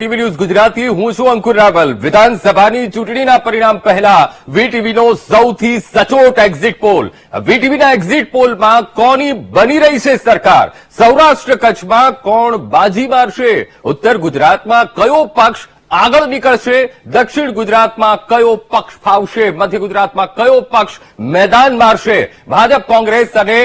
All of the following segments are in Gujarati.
ટીવી ન્યૂઝ ગુજરાતી હું છું અંકુર રાવલ। વિધાનસભાની ચૂંટણીના પરિણામ પહેલા વીટીવીનો સૌથી સચોટ એક્ઝિટ પોલ। વીટીવીના એક્ઝિટ પોલમાં કોની બની રહી છે સરકાર? સૌરાષ્ટ્ર કચ્છમાં કોણ બાજી મારશે? ઉત્તર ગુજરાતમાં કયો પક્ષ આગળ નીકળશે? દક્ષિણ ગુજરાતમાં કયો પક્ષ ફાવશે? મધ્ય ગુજરાતમાં કયો પક્ષ મેદાન મારશે? ભાજપ કોંગ્રેસ અને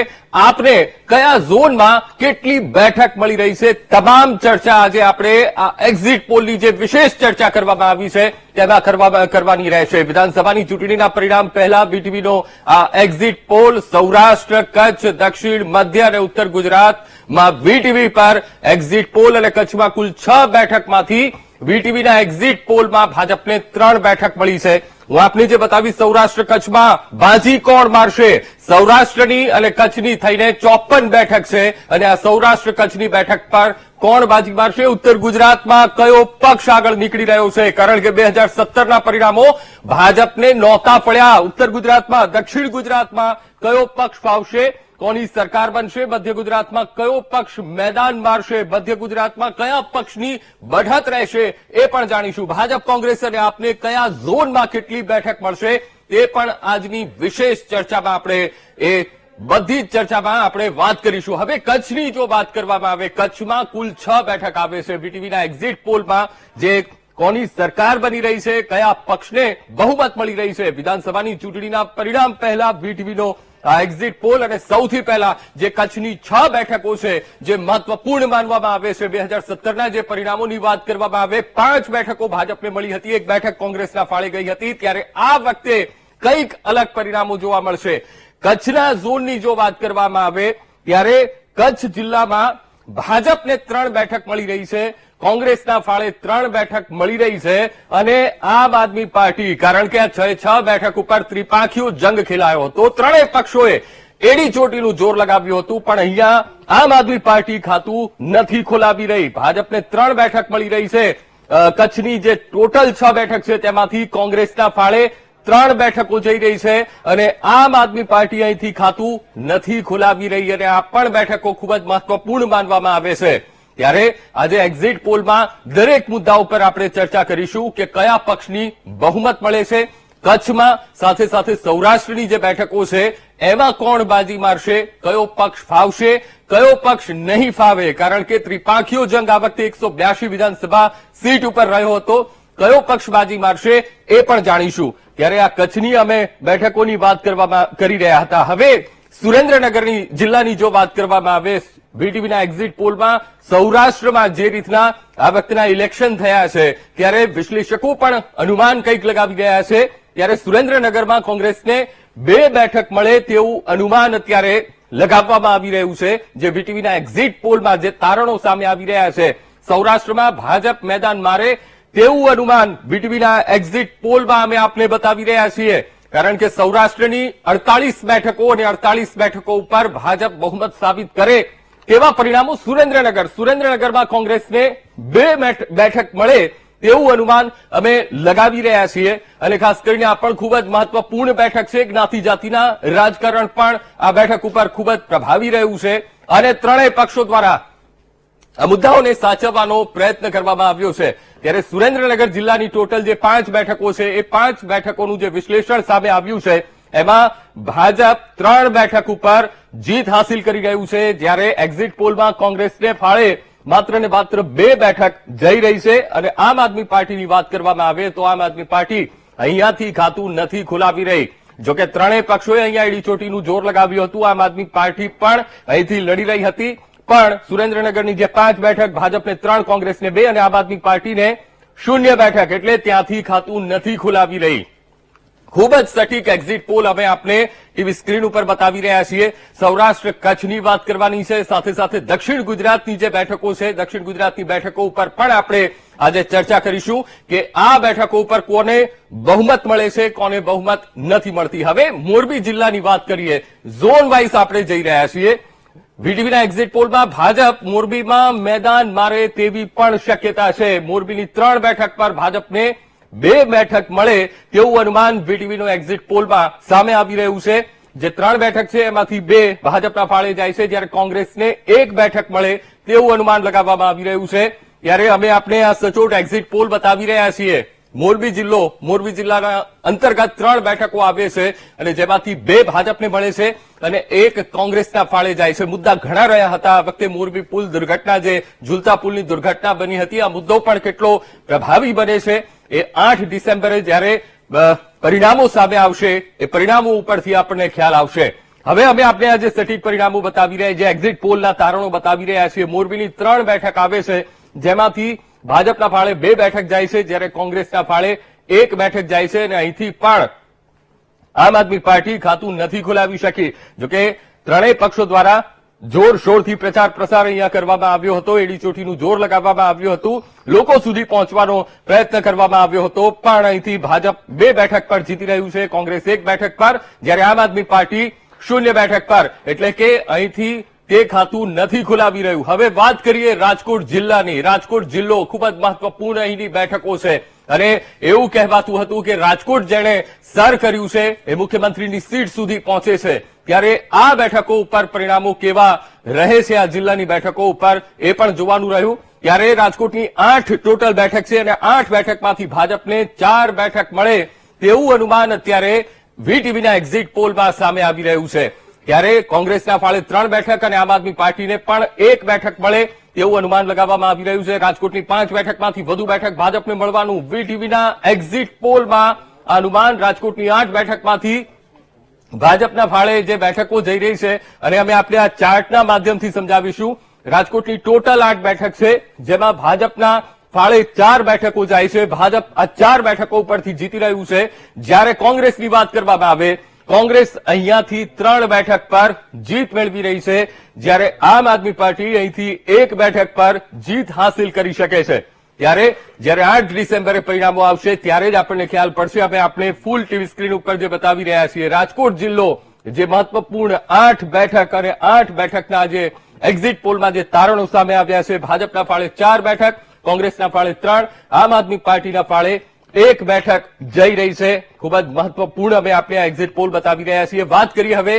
આપને કયા ઝોનમાં કેટલી બેઠક મળી રહી છે? તમામ ચર્ચા આજે આપણે આ એક્ઝિટ પોલની જે વિશેષ ચર્ચા કરવામાં આવી છે તેમાં કરવાની રહેશે। વિધાનસભાની ચૂંટણીના પરિણામ પહેલા વીટીવીનો આ એક્ઝિટ પોલ સૌરાષ્ટ્ર, કચ્છ, દક્ષિણ, મધ્ય અને ઉત્તર ગુજરાતમાં વીટીવી પર એક્ઝિટ પોલ અને કચ્છમાં કુલ 6 બેઠકમાંથી વીટીવીના એક્ઝિટ પોલમાં ભાજપને 3 બેઠક મળી છે। હું આપને જે બતાવીશ સૌરાષ્ટ્ર કચ્છમાં બાજી કોણ મારશે? સૌરાષ્ટ્રની અને કચ્છની થઈને 54 બેઠક છે અને આ સૌરાષ્ટ્ર કચ્છની બેઠક પર કોણ બાજી મારશે? ઉત્તર ગુજરાતમાં કયો પક્ષ આગળ નીકળી રહ્યો છે? કારણ કે 2017ના પરિણામો ભાજપને નહોતા પડ્યા। ઉત્તર ગુજરાતમાં, દક્ષિણ ગુજરાતમાં કયો પક્ષ ફાવશે? કોની સરકાર બનશે? મધ્ય ગુજરાતમાં કયો પક્ષ મેદાન મારશે? મધ્ય ગુજરાતમાં કયા પક્ષની બઢત રહેશે એ પણ જાણીશું। ભાજપ કોંગ્રેસ અને આપને કયા ઝોનમાં કેટલી બેઠક મળશે તે પણ આજની વિશેષ ચર્ચામાં આપણે બધી જ ચર્ચામાં આપણે વાત કરીશું। હવે કચ્છની જો વાત કરવામાં આવે, કચ્છમાં કુલ 6 બેઠક આવે છે વીટીવીના એક્ઝિટ પોલમાં। જે કોની સરકાર બની રહી છે, કયા પક્ષને બહુમત મળી રહી છે? વિધાનસભાની ચૂંટણીના પરિણામ પહેલા વીટીવીનો આ એક્ઝિટ પોલ અને સૌથી પહેલા જે કચ્છની 6 બેઠકો છે જે મહત્વપૂર્ણ માનવામાં આવે છે। 2017ના જે પરિણામોની વાત કરવામાં આવે, 5 બેઠકો ભાજપને મળી હતી, 1 બેઠક કોંગ્રેસના ફાળે ગઈ હતી। ત્યારે આ વખતે કંઈક અલગ પરિણામો જોવા મળશે। કચ્છના ઝોનની જો વાત કરવામાં આવે ત્યારે કચ્છ જિલ્લામાં ભાજપને 3 બેઠક મળી રહી છે, કોંગ્રેસના ફાળે 3 બેઠક મળી રહી છે અને આમ આદમી પાર્ટી, કારણ કે આ 6 બેઠક ઉપર ત્રિપાંખીયો જંગ ખેલાયો હતો, ત્રણેય પક્ષોએ એડી ચોટીનું જોર લગાવ્યું હતું, પણ અહીંયા આમ આદમી પાર્ટી ખાતું નથી ખોલાવી રહી। ભાજપને 3 બેઠક મળી રહી છે। કચ્છની જે ટોટલ 6 બેઠક છે તેમાંથી કોંગ્રેસના ફાળે 3 બેઠકો જઈ રહી છે અને આમ આદમી પાર્ટી અહીંથી ખાતું નથી ખોલાવી રહી અને આ પણ બેઠકો ખૂબ જ મહત્વપૂર્ણ માનવામાં આવે છે। ત્યારે આજે એક્ઝિટ પોલમાં દરેક મુદ્દા ઉપર આપણે ચર્ચા કરીશું કે કયા પક્ષની બહુમત મળે છે કચ્છમાં, સાથે સાથે સૌરાષ્ટ્રની જે બેઠકો છે એમાં કોણ બાજી મારશે, કયો પક્ષ ફાવશે, કયો પક્ષ નહીં ફાવે, કારણ કે ત્રિપાંખીયો જંગ આ વખતે 182 વિધાનસભા સીટ ઉપર રહ્યો હતો। કયો પક્ષ બાજી મારશે એ પણ જાણીશું। ત્યારે આ કચ્છની અમે બેઠકોની વાત કરી રહ્યા હતા। હવે સુરેન્દ્રનગરની જિલ્લાની જો વાત કરવામાં આવે, વીટીવીના એક્ઝિટ પોલમાં સૌરાષ્ટ્રમાં જે રીતના આ વખતના ઇલેક્શન થયા છે ત્યારે વિશ્લેષકો પણ અનુમાન કંઈક લગાવી રહ્યા છે। ત્યારે સુરેન્દ્રનગરમાં કોંગ્રેસને 2 બેઠક મળે તેવું અનુમાન અત્યારે લગાવવામાં આવી રહ્યું છે, જે વીટીવીના એક્ઝિટ પોલમાં જે તારણો સામે આવી રહ્યા છે। સૌરાષ્ટ્રમાં ભાજપ મેદાન મારે તેવું અનુમાન વીટીવીના એક્ઝિટ પોલમાં અમે આપને બતાવી રહ્યા છીએ, કારણ કે સૌરાષ્ટ્રની 48 બેઠકો અને 48 બેઠકો ઉપર ભાજપ બહુમત સાબિત કરે તેવા પરિણામો સુરેન્દ્રનગરમાં કોંગ્રેસને 2 બેઠક મળે તેવું અનુમાન અમે લગાવી રહ્યા છીએ અને ખાસ કરીને આ પણ ખૂબ જ મહત્વપૂર્ણ બેઠક છે। જ્ઞાતિ જાતિના રાજકારણ પણ આ બેઠક ઉપર ખૂબ જ પ્રભાવી રહ્યું છે અને ત્રણેય પક્ષો દ્વારા આ મુદ્દાઓને સાચવવાનો પ્રયત્ન કરવામાં આવ્યો છે। ત્યારે સુરેન્દ્રનગર જિલ્લાની ટોટલ જે 5 બેઠકો છે એ 5 બેઠકોનું જે વિશ્લેષણ સામે આવ્યું છે એમાં ભાજપ 3 બેઠક ઉપર જીત હાંસિલ કરી રહ્યું છે, જ્યારે એક્ઝિટ પોલમાં કોંગ્રેસને ફાળે માત્ર ને માત્ર 2 બેઠક જઈ રહી છે અને આમ આદમી પાર્ટીની વાત કરવામાં આવે તો આમ આદમી પાર્ટી અહીંયાથી ખાતું નથી ખોલાવી રહી। જોકે ત્રણેય પક્ષોએ અહીંયા એડી ચોટીનું જોર લગાવ્યું હતું। આમ આદમી પાર્ટી પણ અહીંથી લડી રહી હતી, પણ સુરેન્દ્રનગરની જે 5 બેઠક ભાજપને 3, કોંગ્રેસને 2 અને આમ આદમી પાર્ટીને 0 બેઠક, એટલે ત્યાંથી ખાતું નથી ખોલાવી રહી। ખૂબ જ સટીક એક્ઝિટ પોલ અમે આપને ટીવી સ્ક્રીન ઉપર બતાવી રહ્યા છીએ। સૌરાષ્ટ્ર કચ્છની વાત કરવાની છે, સાથે સાથે દક્ષિણ ગુજરાતની જે બેઠકો છે, દક્ષિણ ગુજરાતની બેઠકો ઉપર પણ આપણે આજે ચર્ચા કરીશું કે આ બેઠકો ઉપર કોને બહુમત મળે છે, કોને બહુમત નથી મળતી। હવે મોરબી જિલ્લાની વાત કરીએ, ઝોન વાઇઝ આપણે જઈ રહ્યા છીએ। વીટીવીના એક્ઝિટ પોલમાં ભાજપ મોરબીમાં મેદાન મારે તેવી પણ શક્યતા છે। મોરબીની 3 બેઠક પર ભાજપને 2 બેઠક મળે તેવું અનુમાન વીટીવીનો એક્ઝિટ પોલમાં સામે આવી રહ્યું છે। જે 3 બેઠક છે એમાંથી 2 ભાજપના ફાળે જાય છે, જ્યારે કોંગ્રેસને 1 બેઠક મળે તેવું અનુમાન લગાવવામાં આવી રહ્યું છે। ત્યારે અમે આપને આ સચોટ એક્ઝિટ પોલ બતાવી રહ્યા છીએ. મોરબી જિલ્લાના અંતર્ગત 3 બેઠકો આવે છે અને જેમાંથી 2 ભાજપને મળે છે અને 1 કોંગ્રેસના ફાળે જાય છે. મુદ્દા ઘણા રહ્યા હતા. આ વખતે મોરબી પુલ દુર્ઘટના, જે ઝૂલતા પુલની દુર્ઘટના બની હતી, આ મુદ્દો પણ કેટલો પ્રભાવી બને છે એ 8 ડિસેમ્બરે જ્યારે પરિણામો સામે આવશે એ પરિણામો ઉપરથી આપણને ખ્યાલ આવશે. હવે અમે આપણે આજે સટીક પરિણામો બતાવી રહ્યા, જે એક્ઝિટ પોલના તારણો બતાવી રહ્યા છીએ. મોરબીની 3 બેઠક આવે છે, જેમાંથી ભાજપના ફાળે 2 બેઠક જાય છે, જ્યારે કોંગ્રેસના ફાળે 1 બેઠક જાય છે અને અહીંથી પણ આમ આદમી પાર્ટી ખાતું નથી ખોલાવી શકી. જોકે ત્રણેય પક્ષો દ્વારા જોરશોરથી પ્રચાર પ્રસાર અહીંયા કરવામાં આવ્યો હતો. એડી ચોટીનું જોર લગાવવામાં આવ્યું હતું, લોકો સુધી પહોંચવાનો પ્રયત્ન કરવામાં આવ્યો હતો, પણ અહીંથી ભાજપ 2 બેઠક પર જીતી રહ્યું છે, કોંગ્રેસ 1 બેઠક પર, જ્યારે આમ આદમી પાર્ટી 0 બેઠક પર. એટલે કે અહીંથી તે ખાતું નથી ખોલાવી રહ્યું. હવે વાત કરીએ રાજકોટ જિલ્લાની. રાજકોટ જિલ્લો ખૂબ જ મહત્વપૂર્ણ અહીંની બેઠકો છે અને એવું કહેવાતું હતું કે રાજકોટ જેણે સર કર્યું છે એ મુખ્યમંત્રીની સીટ સુધી પહોંચે છે. ત્યારે આ બેઠકો ઉપર પરિણામો કેવા રહે છે, આ જિલ્લાની બેઠકો ઉપર, એ પણ જોવાનું રહ્યું. ત્યારે રાજકોટની 8 ટોટલ બેઠક છે અને 8 બેઠકમાંથી ભાજપને 4 બેઠક મળે તેવું અનુમાન અત્યારે વીટીવીના એક્ઝિટ પોલમાં સામે આવી રહ્યું છે. ત્યારે કોંગ્રેસના ફાળે 3 બેઠક અને આમ આદમી પાર્ટીને પણ 1 બેઠક મળે તેવું અનુમાન લગાવવામાં આવી રહ્યું છે. રાજકોટની 5 બેઠકમાંથી વધુ બેઠક ભાજપને મળવાનું વીટીવીના એક્ઝિટ પોલમાં અનુમાન. રાજકોટની 8 બેઠકમાંથી ભાજપના ફાળે જે બેઠકો જઈ રહી છે અને અમે આપણે આ ચાર્ટના માધ્યમથી સમજાવીશું. રાજકોટની ટોટલ 8 બેઠક છે, જેમાં ભાજપના ફાળે 4 બેઠકો જાય છે. ભાજપ આ 4 બેઠકો ઉપરથી જીતી રહ્યું છે. જ્યારે કોંગ્રેસની વાત કરવામાં આવે, કોંગ્રેસ અહીંયાથી 3 બેઠક પર જીત મેળવી રહી છે, જ્યારે આમ આદમી પાર્ટી અહીંથી 1 બેઠક પર જીત હાંસિલ કરી શકે છે. ત્યારે જ્યારે 8 ડિસેમ્બરે પરિણામો આવશે ત્યારે જ આપણને ખ્યાલ પડશે. હવે આપણે ફૂલ ટીવી સ્ક્રીન ઉપર જે બતાવી રહ્યા છીએ, રાજકોટ જિલ્લો જે મહત્વપૂર્ણ 8 બેઠક અને 8 બેઠકના જે એક્ઝિટ પોલમાં જે તારણો સામે આવ્યા છે, ભાજપના ફાળે 4 બેઠક, કોંગ્રેસના ફાળે 3, આમ આદમી પાર્ટીના ફાળે 1 બેઠક જઈ રહી છે. ખૂબ જ મહત્વપૂર્ણ અમે આપણે આ એક્ઝિટ પોલ બતાવી રહ્યા છીએ. વાત કરીએ હવે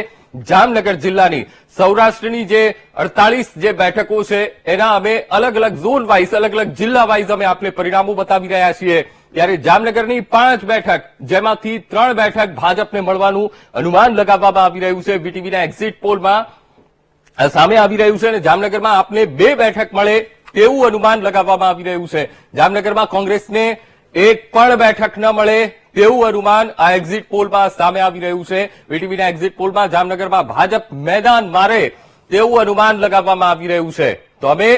જામનગર જિલ્લાની. સૌરાષ્ટ્રની જે 48 જે બેઠકો છે એના અમે અલગ અલગ ઝોન વાઇઝ, અલગ અલગ જિલ્લા વાઇઝ અમે આપણે પરિણામો બતાવી રહ્યા છીએ. ત્યારે જામનગરની 5 બેઠક, જેમાંથી 3 બેઠક ભાજપને મળવાનું અનુમાન લગાવવામાં આવી રહ્યું છે. વીટીવીના એક્ઝિટ પોલમાં સામે આવી રહ્યું છે અને જામનગરમાં આપને 2 બેઠક મળે તેવું અનુમાન લગાવવામાં આવી રહ્યું છે. જામનગરમાં કોંગ્રેસને 1 પણ બેઠક ન મળે તેવું અનુમાન આ એક્ઝિટ પોલમાં સામે આવી રહ્યું છે. વીટીવીના એક્ઝિટ પોલમાં જામનગરમાં ભાજપ મેદાન મારે તેવું અનુમાન લગાવવામાં આવી રહ્યું છે. તો અમે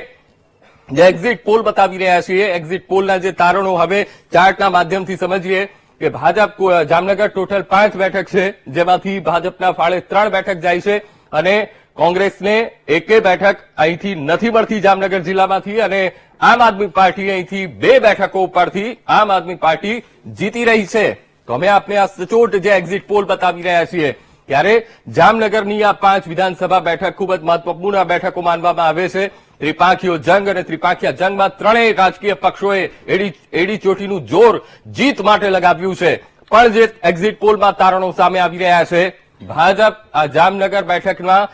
જે એક્ઝિટ પોલ બતાવી રહ્યા છીએ, એક્ઝિટ પોલના જે તારણો હવે ચાર્ટના માધ્યમથી સમજીએ કે ભાજપ જામનગર ટોટલ 5 બેઠક છે, જેમાંથી ભાજપના ફાળે 3 બેઠક જાય છે અને કોંગ્રેસને 1 બેઠક અહીંથી નથી મળતી જામનગર જિલ્લામાંથી અને આમ આદમી પાર્ટી અહીંથી 2 બેઠકો ઉપરથી આમ આદમી પાર્ટી જીતી રહી છે. તો અમે આપને આ સચોટ જે એક્ઝિટ પોલ બતાવી રહ્યા છીએ. ત્યારે જામનગરની આ 5 વિધાનસભા બેઠક ખૂબ જ મહત્વપૂર્ણ બેઠકો માનવામાં આવે છે. ત્રિપાંખીયો જંગ અને ત્રિપાંખીયા જંગમાં ત્રણેય રાજકીય પક્ષોએ એડી ચોટીનું જોર જીત માટે લગાવ્યું છે. પણ જે એક્ઝિટ પોલમાં તારણો સામે આવી રહ્યા છે, ભાજપ આ જામનગર બેઠકમાં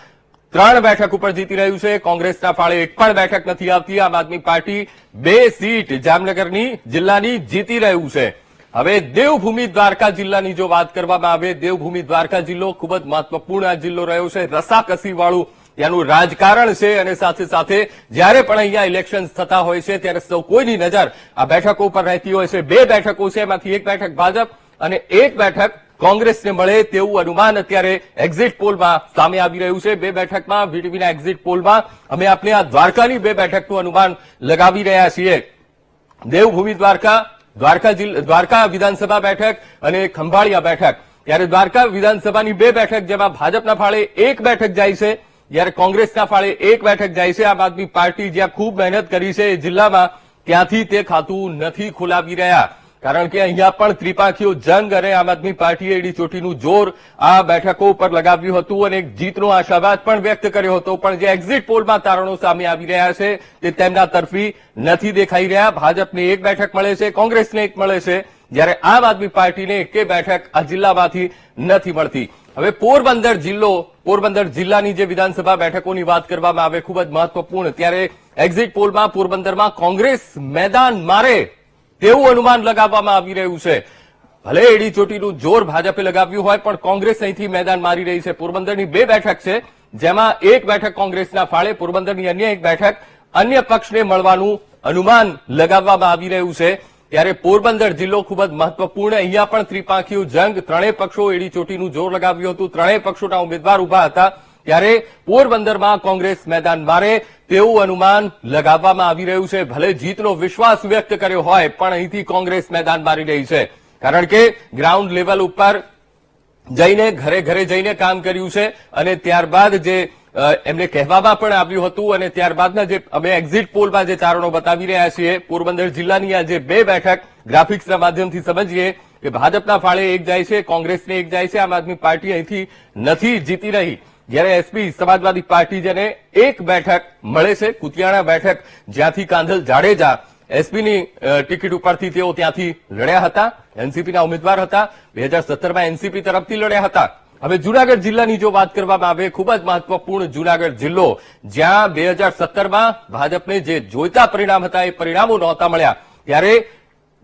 3 બેઠક ઉપર જીતી રહ્યું છે. કોંગ્રેસના ફાળે 1 પણ બેઠક નથી આવતી. આમ આદમી પાર્ટી 2 સીટ જામનગરની જિલ્લાની જીતી રહ્યું છે. હવે દેવભૂમિ દ્વારકા જિલ્લાની જો વાત કરવામાં આવે, દેવભૂમિ દ્વારકા જિલ્લો ખૂબ જ મહત્વપૂર્ણ આ જિલ્લો રહ્યો છે. રસાકસી વાળું ત્યાંનું રાજકારણ છે અને સાથે સાથે જ્યારે પણ અહીંયા ઇલેક્શન થતા હોય છે ત્યારે સૌ કોઈની નજર આ બેઠકો પર રહેતી હોય છે. 2 બેઠકો છે, એમાંથી 1 બેઠક ભાજપ અને 1 બેઠક કોંગ્રેસને મળે તેવું અનુમાન અત્યારે એક્ઝિટ પોલમાં સામે આવી રહ્યું છે. 2 બેઠકમાં વીટીવીના એક્ઝિટ પોલમાં અમે આપણે આ દ્વારકાની 2 બેઠકનું અનુમાન લગાવી રહ્યા છીએ. દેવભૂમિ દ્વારકા વિધાનસભા બેઠક અને ખંભાળિયા બેઠક. ત્યારે દ્વારકા વિધાનસભાની 2 બેઠક, જેમાં ભાજપના ફાળે 1 બેઠક જાય છે, જ્યારે કોંગ્રેસના ફાળે 1 બેઠક જાય છે. આમ આદમી પાર્ટી જ્યાં ખૂબ મહેનત કરી છે એ જિલ્લામાં, ત્યાંથી તે ખાતું નથી ખોલાવી રહ્યા, કારણ કે અહીંયા પણ ત્રિપાંખીયો જંગ અને આમ આદમી પાર્ટીએ એડી ચોટીનું જોર આ બેઠકો ઉપર લગાવ્યું હતું અને એક જીતનો આશાવાદ પણ વ્યક્ત કર્યો હતો. પણ જે એક્ઝિટ પોલમાં તારણો સામે આવી રહ્યા છે તે તેમના તરફી નથી દેખાઈ રહ્યા. ભાજપને 1 બેઠક મળે છે, કોંગ્રેસને 1 મળે છે, જ્યારે આમ આદમી પાર્ટીને 1 બેઠક આ જિલ્લામાંથી નથી મળતી. હવે પોરબંદર જિલ્લાની જે વિધાનસભા બેઠકોની વાત કરવામાં આવે, ખૂબ જ મહત્વપૂર્ણ. ત્યારે એક્ઝિટ પોલમાં પોરબંદરમાં કોંગ્રેસ મેદાન મારે તેવું અનુમાન લગાવવામાં આવી રહ્યું છે. ભલે એડી ચોટીનું જોર ભાજપે લગાવ્યું હોય પણ કોંગ્રેસ અહીંથી મેદાન મારી રહી છે. પોરબંદરની 2 બેઠક છે, જેમાં એક બેઠક કોંગ્રેસના ફાળે, પોરબંદરની અન્ય એક બેઠક અન્ય પક્ષને મળવાનું અનુમાન લગાવવામાં આવી રહ્યું છે. ત્યારે પોરબંદર જિલ્લો ખૂબ જ મહત્વપૂર્ણ. અહીંયા પણ ત્રિપાંખીય જંગ, ત્રણેય પક્ષો એડી ચોટીનું જોર લગાવ્યું હતું, ત્રણેય પક્ષોના ઉમેદવાર ઉભા હતા. ત્યારે પોરબંદરમાં કોંગ્રેસ મેદાન મારે તેવું અનુમાન લગાવવામાં આવી રહ્યું છે. ભલે જીતનો વિશ્વાસ વ્યક્ત કર્યો હોય પણ અહીંથી કોંગ્રેસ મેદાન મારી રહી છે, કારણ કે ગ્રાઉન્ડ લેવલ ઉપર જઈને ઘરે ઘરે જઈને કામ કર્યું છે અને ત્યારબાદ જે એમને કહેવામાં પણ આવ્યું હતું અને ત્યારબાદના જે અમે એક્ઝિટ પોલમાં જે તારણો બતાવી રહ્યા છીએ, પોરબંદર જિલ્લાની આ જે 2 બેઠક ગ્રાફિક્સના માધ્યમથી સમજીએ કે ભાજપના ફાળે એક જાય છે, કોંગ્રેસને એક જાય છે. આમ આદમી પાર્ટી અહીંથી નથી જીતી રહી, જ્યારે એસપી સમાજવાદી પાર્ટી જેને એક બેઠક મળે છે, કુતિયાણા બેઠક, જ્યાંથી કાંધલ જાડેજા એસપીની ટિકિટ ઉપરથી તેઓ ત્યાંથી લડ્યા હતા, એનસીપીના ઉમેદવાર હતા, 2017માં એનસીપી તરફથી લડ્યા હતા. હવે જૂનાગઢ જિલ્લાની જો વાત કરવામાં આવે, ખૂબ જ મહત્વપૂર્ણ જૂનાગઢ જિલ્લો, જ્યાં 2017માં ભાજપને જે જોઈતા પરિણામ હતા એ પરિણામો નહોતા મળ્યા, ત્યારે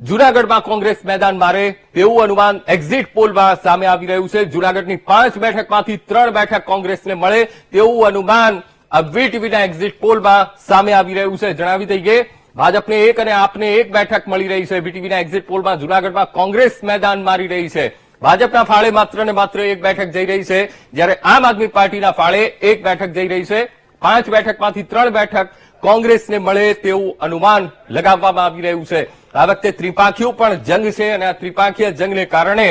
જૂનાગઢમાં કોંગ્રેસ મેદાન મારે તેવું અનુમાન એક્ઝિટ પોલમાં સામે આવી રહ્યું છે. જૂનાગઢની 5 બેઠકમાંથી 3 બેઠક કોંગ્રેસને મળે તેવું અનુમાન આ વીટીવીના એક્ઝિટ પોલમાં સામે આવી રહ્યું છે. જણાવી દઈએ, ભાજપને 1 અને આપને 1 બેઠક મળી રહી છે. વીટીવીના એક્ઝિટ પોલમાં જૂનાગઢમાં કોંગ્રેસ મેદાન મારી રહી છે. ભાજપના ફાળે માત્ર ને માત્ર 1 બેઠક જઈ રહી છે, જ્યારે આમ આદમી પાર્ટીના ફાળે 1 બેઠક જઈ રહી છે. 5 બેઠકમાંથી 3 બેઠક કોંગ્રેસને મળે તેવું અનુમાન લગાવવામાં આવી રહ્યું છે. આ વખતે ત્રિપાંખીયો પણ જંગ છે અને આ ત્રિપાંખીય જંગને કારણે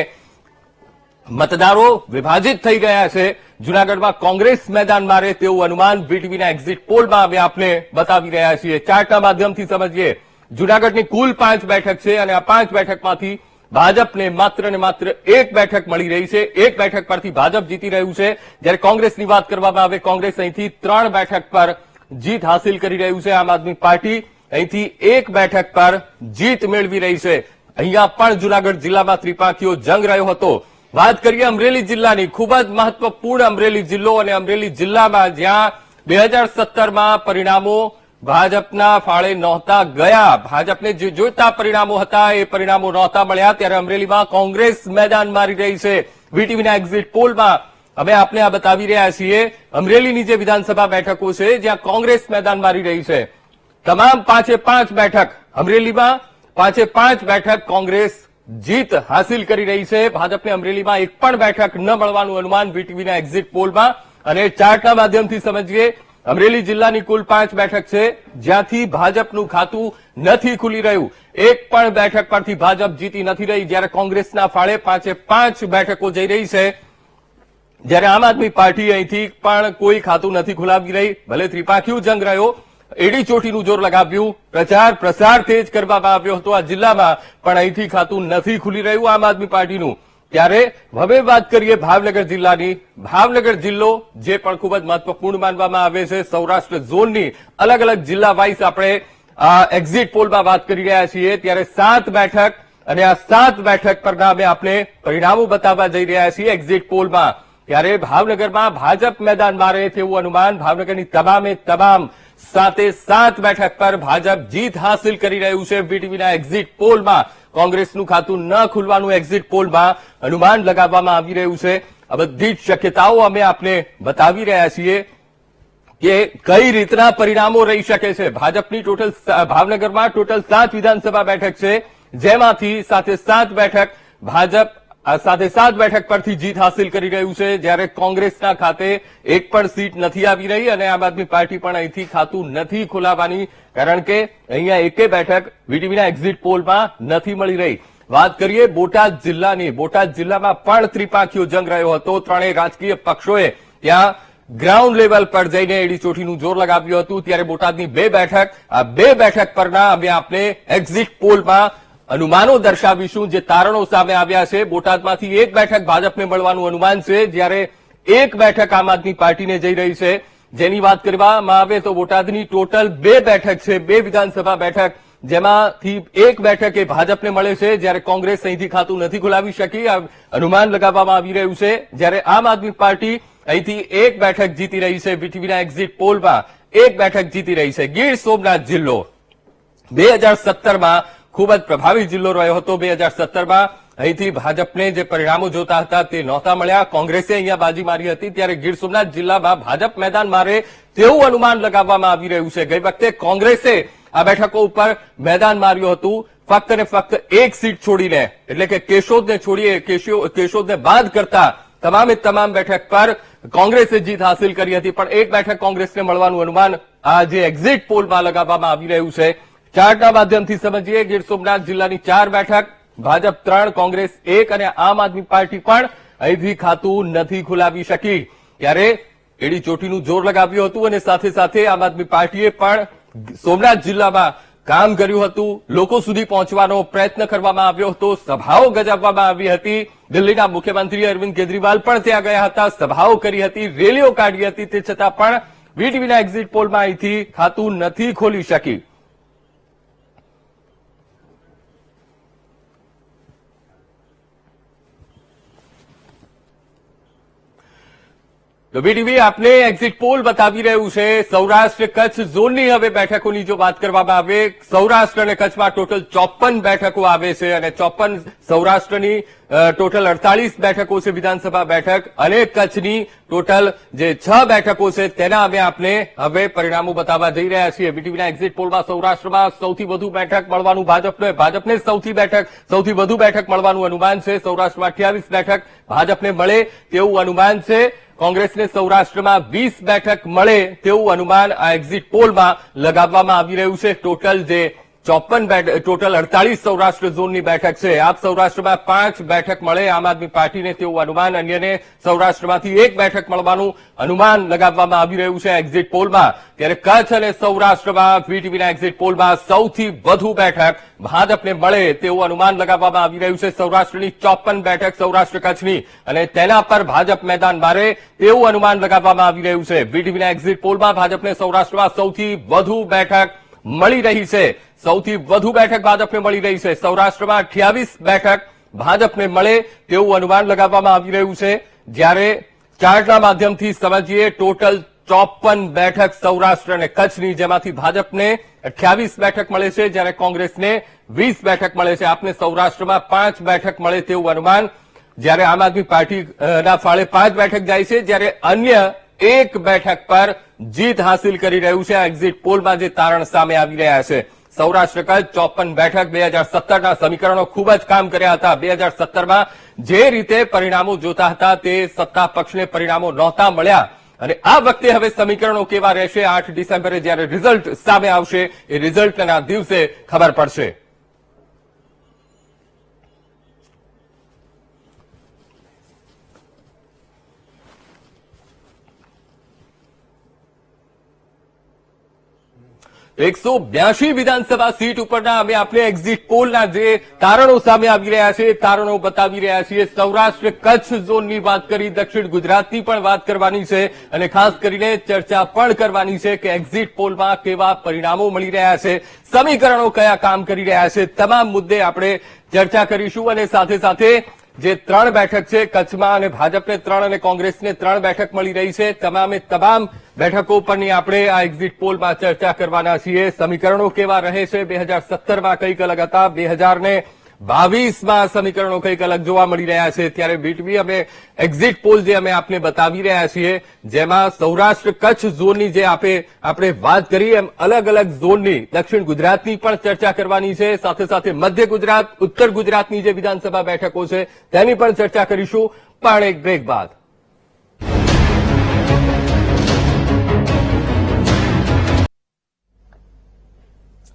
મતદારો વિભાજિત થઈ ગયા છે. જૂનાગઢમાં કોંગ્રેસ મેદાન મારે તેવું અનુમાન વીટીવીના એક્ઝિટ પોલમાં અમે આપને બતાવી રહ્યા છીએ. ચાર્ટના માધ્યમથી સમજીએ, જૂનાગઢની કુલ 5 બેઠક છે અને આ 5 બેઠકમાંથી ભાજપને માત્ર ને માત્ર 1 બેઠક મળી રહી છે. 1 બેઠક પરથી ભાજપ જીતી રહ્યું છે, જ્યારે કોંગ્રેસની વાત કરવામાં આવે, કોંગ્રેસ અહીંથી 3 બેઠક પર જીત હાસિલ કરી રહ્યું છે. આમ આદમી પાર્ટી અહીંથી 1 બેઠક પર જીત મેળવી રહી છે. અહીંયા પણ જૂનાગઢ જિલ્લામાં ત્રિપાંખીયો જંગ રહ્યો હતો. વાત કરીએ અમરેલી જિલ્લાની, ખૂબ જ મહત્વપૂર્ણ અમરેલી જિલ્લો, અને અમરેલી જિલ્લામાં જ્યાં 2017માં પરિણામો ભાજપના ફાળે નહોતા ગયા, ભાજપને જે જોઈતા પરિણામો હતા એ પરિણામો નહોતા મળ્યા, ત્યારે અમરેલીમાં કોંગ્રેસ મેદાન મારી રહી છે. વીટીવીના એક્ઝિટ પોલમાં અમે આપને આ બતાવી રહ્યા છીએ. અમરેલીની જે વિધાનસભા બેઠકો છે જ્યાં કોંગ્રેસ મેદાન મારી રહી છે, તમામ 5 બેઠક અમરેલીમાં 5 બેઠક કોંગ્રેસ જીત હાસિલ કરી રહી છે. ભાજપને અમરેલીમાં 1 પણ બેઠક ન મળવાનું અનુમાન વીટીવીના એક્ઝિટ પોલમાં. અને ચાર્ટના માધ્યમથી સમજીએ, અમરેલી જિલ્લાની કુલ 5 બેઠક છે, જ્યાંથી ભાજપનું ખાતું નથી ખુલી રહ્યું. 1 પણ બેઠક પરથી ભાજપ જીતી નથી રહી, જ્યારે કોંગ્રેસના ફાળે 5 બેઠકો જઈ રહી છે, જ્યારે આમ આદમી પાર્ટી અહીંથી પણ કોઈ ખાતું નથી ખુલાવી રહી. ભલે ત્રિપાંખીયો જંગ રહ્યો, એડી ચોટીનું જોર લગાવ્યું, પ્રચાર પ્રસાર તેજ કરવામાં આવ્યો હતો આ જિલ્લામાં, પણ અહીંથી ખાતું નથી ખુલી રહ્યું આમ આદમી પાર્ટીનું. ત્યારે હવે વાત કરીએ ભાવનગર જિલ્લાની. ભાવનગર જિલ્લો જે પણ ખૂબ જ મહત્વપૂર્ણ માનવામાં આવે છે. સૌરાષ્ટ્ર ઝોનની અલગ અલગ જિલ્લા વાઇઝ આપણે એક્ઝિટ પોલમાં વાત કરી રહ્યા છીએ, ત્યારે 7 બેઠક અને આ 7 બેઠક પરના અમે આપણે પરિણામો બતાવવા જઈ રહ્યા છીએ એક્ઝિટ પોલમાં. ત્યારે ભાવનગરમાં ભાજપ મેદાન મારે તેવું અનુમાન. ભાવનગરની તમામે તમામ 7 બેઠક પર ભાજપ જીત હાસિલ કરી રહ્યું છે. વીટીવીના એક્ઝિટ પોલમાં કોંગ્રેસનું ખાતું ન ખુલવાનું એક્ઝિટ પોલમાં અનુમાન લગાવવામાં આવી રહ્યું છે. આ બધી જ શક્યતાઓ અમે આપને બતાવી રહ્યા છીએ કે કઈ રીતના પરિણામો રહી શકે છે. ભાજપની ભાવનગરમાં ટોટલ 7 વિધાનસભા બેઠક છે, જેમાંથી 7 બેઠક ભાજપ 7 બેઠક પરથી જીત હાસિલ કરી રહ્યું છે, જ્યારે કોંગ્રેસના ખાતે 1 પણ સીટ નથી આવી રહી અને આમ આદમી પાર્ટી પણ અહીંથી ખાતું નથી ખોલાવવાની, કારણ કે અહીંયા 1 બેઠક વીટીવીના એક્ઝિટ પોલમાં નથી મળી રહી. વાત કરીએ બોટાદ જિલ્લાની. બોટાદ જિલ્લામાં પણ ત્રિપાંખીયો જંગ રહ્યો હતો. ત્રણેય રાજકીય પક્ષોએ ત્યાં ગ્રાઉન્ડ લેવલ પર જઈને એડી ચોટીનું જોર લગાવ્યું હતું. ત્યારે બોટાદની 2 બેઠક, આ 2 બેઠક પરના અમે આપને એક્ઝિટ પોલમાં અનુમાનો દર્શાવીશું. જે તારણો સામે આવ્યા છે, બોટાદમાંથી 1 બેઠક ભાજપને મળવાનું અનુમાન છે, જ્યારે 1 બેઠક આમ આદમી પાર્ટીને જઈ રહી છે. જેની વાત કરવામાં આવે તો બોટાદની ટોટલ 2 બેઠક છે, 2 વિધાનસભા બેઠક, જેમાંથી 1 બેઠક એ ભાજપને મળે છે, જ્યારે કોંગ્રેસ અહીંથી ખાતું નથી ખોલાવી શકી. આ અનુમાન લગાવવામાં આવી રહ્યું છે, જ્યારે આમ આદમી પાર્ટી અહીંથી 1 બેઠક જીતી રહી છે વીટીવીના એક્ઝિટ પોલમાં. એક બેઠક જીતી રહી છે. ગીર સોમનાથ જિલ્લો 2017માં ખૂબ જ પ્રભાવી જિલ્લો રહ્યો હતો. 2017માં અહીંથી ભાજપને જે પરિણામો જોતા હતા તે નહોતા મળ્યા. કોંગ્રેસે અહીંયા બાજી મારી હતી. ત્યારે ગીર સોમનાથ જિલ્લામાં ભાજપ મેદાન મારે તેવું અનુમાન લગાવવામાં આવી રહ્યું છે. ગઈ વખતે કોંગ્રેસે આ બેઠકો ઉપર મેદાન માર્યું હતું ફક્ત ને ફક્ત એક સીટ છોડીને, એટલે કે કેશોદને છોડીએ, કેશોદને બાદ કરતા તમામે તમામ બેઠક પર કોંગ્રેસે જીત હાંસિલ કરી હતી. પણ એક બેઠક કોંગ્રેસને મળવાનું અનુમાન આ જે એક્ઝિટ પોલમાં લગાવવામાં આવી રહ્યું છે. ચાર્ટના માધ્યમથી સમજીએ. ગીર સોમનાથ જિલ્લાની 4 બેઠક, ભાજપ 3, કોંગ્રેસ 1 અને આમ આદમી પાર્ટી પણ અહીંથી ખાતું નથી ખુલાવી શકી. ત્યારે એડી ચોટીનું જોર લગાવ્યું હતું અને સાથે સાથે આમ આદમી પાર્ટીએ પણ સોમનાથ જિલ્લામાં કામ કર્યું હતું. લોકો સુધી પહોંચવાનો પ્રયત્ન કરવામાં આવ્યો હતો. સભાઓ ગજાવવામાં આવી હતી. દિલ્હીના મુખ્યમંત્રી અરવિંદ કેજરીવાલ પણ ત્યાં ગયા હતા, સભાઓ કરી હતી, રેલીઓ કાઢી હતી. તે છતાં પણ વીટીવીના એક્ઝિટ પોલમાં અહીંથી ખાતું નથી ખોલી શકી. તો વીટીવી આપને એક્ઝિટ પોલ બતાવી રહ્યું છે. સૌરાષ્ટ્ર કચ્છ ઝોનની હવે બેઠકોની જો વાત કરવામાં આવે, સૌરાષ્ટ્ર અને કચ્છમાં ટોટલ 54 બેઠકો આવે છે અને 54 સૌરાષ્ટ્રની ટોટલ 48 બેઠકો છે વિધાનસભા બેઠક અને કચ્છની ટોટલ જે 6 બેઠકો છે તેના અમે આપને હવે પરિણામો બતાવવા જઈ રહ્યા છીએ. વીટીવીના એક્ઝિટ પોલમાં સૌરાષ્ટ્રમાં સૌથી વધુ બેઠક મળવાનું ભાજપને સૌથી વધુ બેઠક મળવાનું અનુમાન છે. સૌરાષ્ટ્રમાં 28 બેઠક ભાજપને મળે તેવું અનુમાન છે. કોંગ્રેસને સૌરાષ્ટ્રમાં 20 બેઠક મળે તેવું અનુમાન આ એક્ઝિટ પોલમાં લગાવવામાં આવી રહ્યું છે. ટોટલ જે 54 ટોટલ 48 સૌરાષ્ટ્ર ઝોનની બેઠક છે. આપ સૌરાષ્ટ્રમાં 5 બેઠક મળે આમ આદમી પાર્ટીને તેવું અનુમાન, અન્યને સૌરાષ્ટ્રમાંથી 1 બેઠક મળવાનું અનુમાન લગાવવામાં આવી રહ્યું છે એક્ઝિટ પોલમાં. ત્યારે કચ્છ અને સૌરાષ્ટ્રમાં વીટીવીના એક્ઝિટ પોલમાં સૌથી વધુ બેઠક ભાજપને મળે તેવું અનુમાન લગાવવામાં આવી રહ્યું છે. સૌરાષ્ટ્રની 54 બેઠક સૌરાષ્ટ્ર કચ્છની અને તેના પર ભાજપ મેદાન મારે તેવું અનુમાન લગાવવામાં આવી રહ્યું છે. વીટીવીના એક્ઝિટ પોલમાં ભાજપને સૌરાષ્ટ્રમાં સૌથી વધુ બેઠક મળી રહી છે. સૌથી વધુ બેઠક ભાજપને મળી રહી છે. સૌરાષ્ટ્રમાં 28 બેઠક ભાજપને મળે તેવું અનુમાન લગાવવામાં આવી રહ્યું છે. જ્યારે ચાર્ટના માધ્યમથી સમજીએ, ટોટલ 54 બેઠક સૌરાષ્ટ્ર અને કચ્છની, જેમાંથી ભાજપને 28 બેઠક મળે છે જ્યારે કોંગ્રેસને 20 બેઠક મળે છે. આપને સૌરાષ્ટ્રમાં 5 બેઠક મળે તેવું અનુમાન, જ્યારે આમ આદમી પાર્ટીના ફાળે 5 બેઠક જાય છે, જ્યારે અન્ય 1 બેઠક પર જીત હાંસિલ કરી રહ્યું છે. એક્ઝિટ પોલમાં જે તારણ સામે આવી રહ્યા છે. સૌરાષ્ટ્ર કચ્છ 54 બેઠક. 2017ના સમીકરણો ખૂબ જ કામ કર્યા હતા. 2017માં જે રીતે પરિણામો જોતા હતા તે સત્તા પક્ષને પરિણામો નહોતા મળ્યા અને આ વખતે હવે સમીકરણો કેવા રહેશે 8 ડિસેમ્બરે જ્યારે રિઝલ્ટ સામે આવશે એ રિઝલ્ટના દિવસે ખબર પડશે. એકસો 82 વિધાનસભા સીટ ઉપરના અમે આપણે એક્ઝિટ પોલના જે તારણો સામે આવી રહ્યા છે તારણો બતાવી રહ્યા છીએ. સૌરાષ્ટ્ર કચ્છ ઝોનની વાત કરી, દક્ષિણ ગુજરાતની પણ વાત કરવાની છે અને ખાસ કરીને ચર્ચા પણ કરવાની છે કે એક્ઝિટ પોલમાં કેવા પરિણામો મળી રહ્યા છે, સમીકરણો કયા કામ કરી રહ્યા છે. તમામ મુદ્દે આપણે ચર્ચા કરીશું અને સાથે સાથે જે 3 બેઠક છે કચ્છમાં અને ભાજપને 3 અને કોંગ્રેસને 3 બેઠક મળી રહી છે, તમામે તમામ બેઠકો પરની આપણે આ એક્ઝિટ પોલમાં ચર્ચા કરવાના છીએ. સમીકરણો કેવા રહે છે, 2017માં કંઈક અલગ હતા, 2022માં સમીકરણો કંઈક અલગ જોવા મળી રહ્યા છે. ત્યારે વીટીવી અમે એક્ઝિટ પોલ જે અમે આપને બતાવી રહ્યા છીએ જેમાં સૌરાષ્ટ્ર કચ્છ ઝોનની જે આપણે વાત કરી એમ અલગ અલગ ઝોનની, દક્ષિણ ગુજરાતની પણ ચર્ચા કરવાની છે. સાથે સાથે મધ્ય ગુજરાત, ઉત્તર ગુજરાતની જે વિધાનસભા બેઠકો છે તેની પણ ચર્ચા કરીશું, પણ એક બ્રેક બાદ.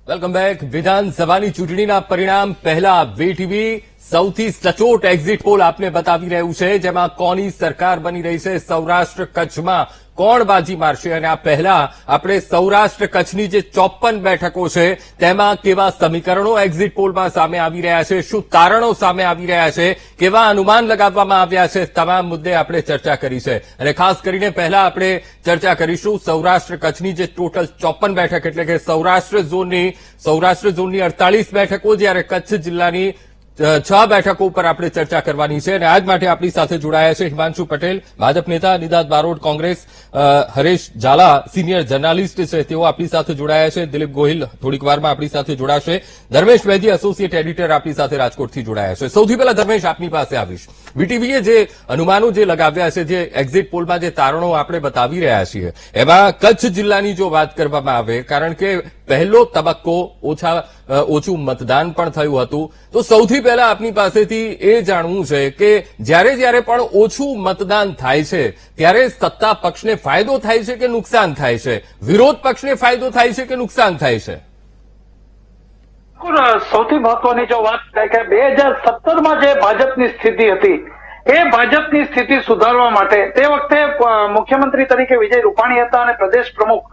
Welcome back. વિધાનસભાની ચૂંટણીના પરિણામ પહેલા વીટીવી સૌથી સચોટ એક્ઝિટ પોલ આપને બતાવી રહ્યું છે જેમાં કોની સરકાર બની રહી છે, સૌરાષ્ટ્ર કચ્છમાં કોણ બાજી મારશે. અને આ પહેલા આપણે સૌરાષ્ટ્ર કચ્છની જે 54 બેઠકો છે તેમાં કેવા સમીકરણો એક્ઝિટ પોલમાં સામે આવી રહ્યા છે, શું તારણો સામે આવી રહ્યા છે, કેવા અનુમાન લગાવવામાં આવ્યા છે, તમામ મુદ્દે આપણે ચર્ચા કરી છે. અને ખાસ કરીને પહેલા આપણે ચર્ચા કરીશું સૌરાષ્ટ્ર કચ્છની જે ટોટલ 54 બેઠક એટલે કે સૌરાષ્ટ્ર ઝોનની 48 બેઠકો, જ્યારે કચ્છ જિલ્લાની 6 બેઠકો ઉપર આપણે ચર્ચા કરવાની છે અને આજ માટે આપણી સાથે જોડાયા છે હિમાંશુ પટેલ, ભાજપ નેતા, નિદાદ બારોટ કોંગ્રેસ, હરેશ ઝાલા સિનિયર જર્નાલિસ્ટ છે, તેઓ આપણી સાથે જોડાયા છે, દિલીપ ગોહિલ થોડીક વારમાં આપણી સાથે જોડાશે, ધર્મેશ વૈદ્ય એસોસિએટ એડિટર આપણી સાથે રાજકોટથી જોડાયા છે. સૌથી પહેલા ધર્મેશ, આપની પાસે આવીશ. વીટીવીએ જે અનુમાનો જે લગાવ્યા છે, જે એક્ઝિટ પોલમાં જે તારણો આપણે બતાવી રહ્યા છીએ, એમાં કચ્છ જિલ્લાની જો વાત કરવામાં આવે, કારણ કે પહેલો તબક્કો ઓછું મતદાન પણ થયું હતું, તો સૌથી પહેલા આપની પાસેથી એ જાણવું છે કે જ્યારે પણ ઓછું મતદાન થાય છે ત્યારે સત્તા પક્ષને ફાયદો થાય છે કે નુકસાન થાય છે, વિરોધ પક્ષને ફાયદો થાય છે કે નુકસાન થાય છે? સૌથી મહત્વની જો વાત થાય કે 2017માં જે ભાજપની સ્થિતિ હતી, એ ભાજપની સ્થિતિ સુધારવા માટે તે વખતે મુખ્યમંત્રી તરીકે વિજય રૂપાણી હતા અને પ્રદેશ પ્રમુખ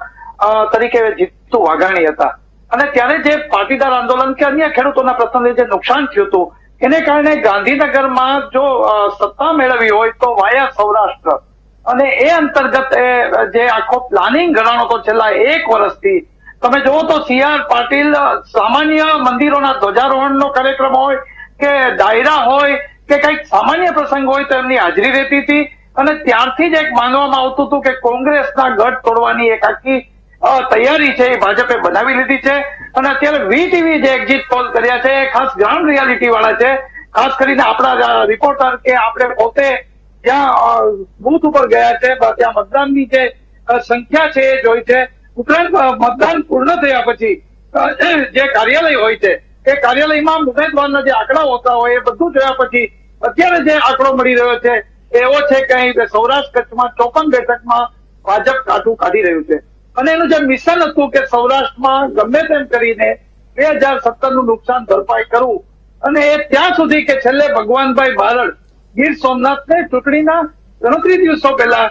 તરીકે જીતુ વાઘાણી હતા, અને ત્યારે જે પાટીદાર આંદોલન કે અન્ય ખેડૂતોના પ્રસંગે જે નુકસાન થયું હતું, એને કારણે ગાંધીનગરમાં જો સત્તા મેળવી હોય તો વાયા સૌરાષ્ટ્ર, અને એ અંતર્ગત જે આખો પ્લાનિંગ ઘડાણો તો છેલ્લા 1 વર્ષથી તમે જુઓ તો CR પાટીલ સામાન્ય મંદિરોના ધ્વજારોહણનો કાર્યક્રમ હોય કે ડાયરા હોય કે કંઈક સામાન્ય પ્રસંગ હોય તો એમની હાજરી રહેતી હતી, અને ત્યારથી જ એક માનવામાં આવતું હતું કે કોંગ્રેસના ગઢ તોડવાની એક આખી તૈયારી છે એ ભાજપે બનાવી લીધી છે. અને અત્યારે વીટીવી જે એક્ઝિટ પોલ કર્યા છે એ ખાસ ગ્રાઉન્ડ રિયાલિટી વાળા છે, ખાસ કરીને આપણા રિપોર્ટર કે આપણે પોતે જ્યાં બૂથ ઉપર ગયા છે ત્યાં મતદાનની જે સંખ્યા છે એ જોઈ છે, ઉપરાંત મતદાન પૂર્ણ થયા પછી જે કાર્યાલય હોય છે એ કાર્યાલયમાં ઉમેદવારના જે આંકડા હોતા હોય એ બધું જોયા પછી અત્યારે જે આંકડો મળી રહ્યો છે એવો છે કે અહીં સૌરાષ્ટ્ર કચ્છમાં 54 બેઠકમાં ભાજપ કાઠું કાઢી રહ્યું છે, અને એનું જે મિશન હતું કે સૌરાષ્ટ્રમાં ગમે તેમ કરીને 2017 નું નુકસાન ભરપાઈ કરવું, અને એ ત્યાં સુધી કે છેલ્લે ભગવાનભાઈ બારડ ગીર સોમનાથને ચૂંટણીના ગણતરી દિવસો પહેલા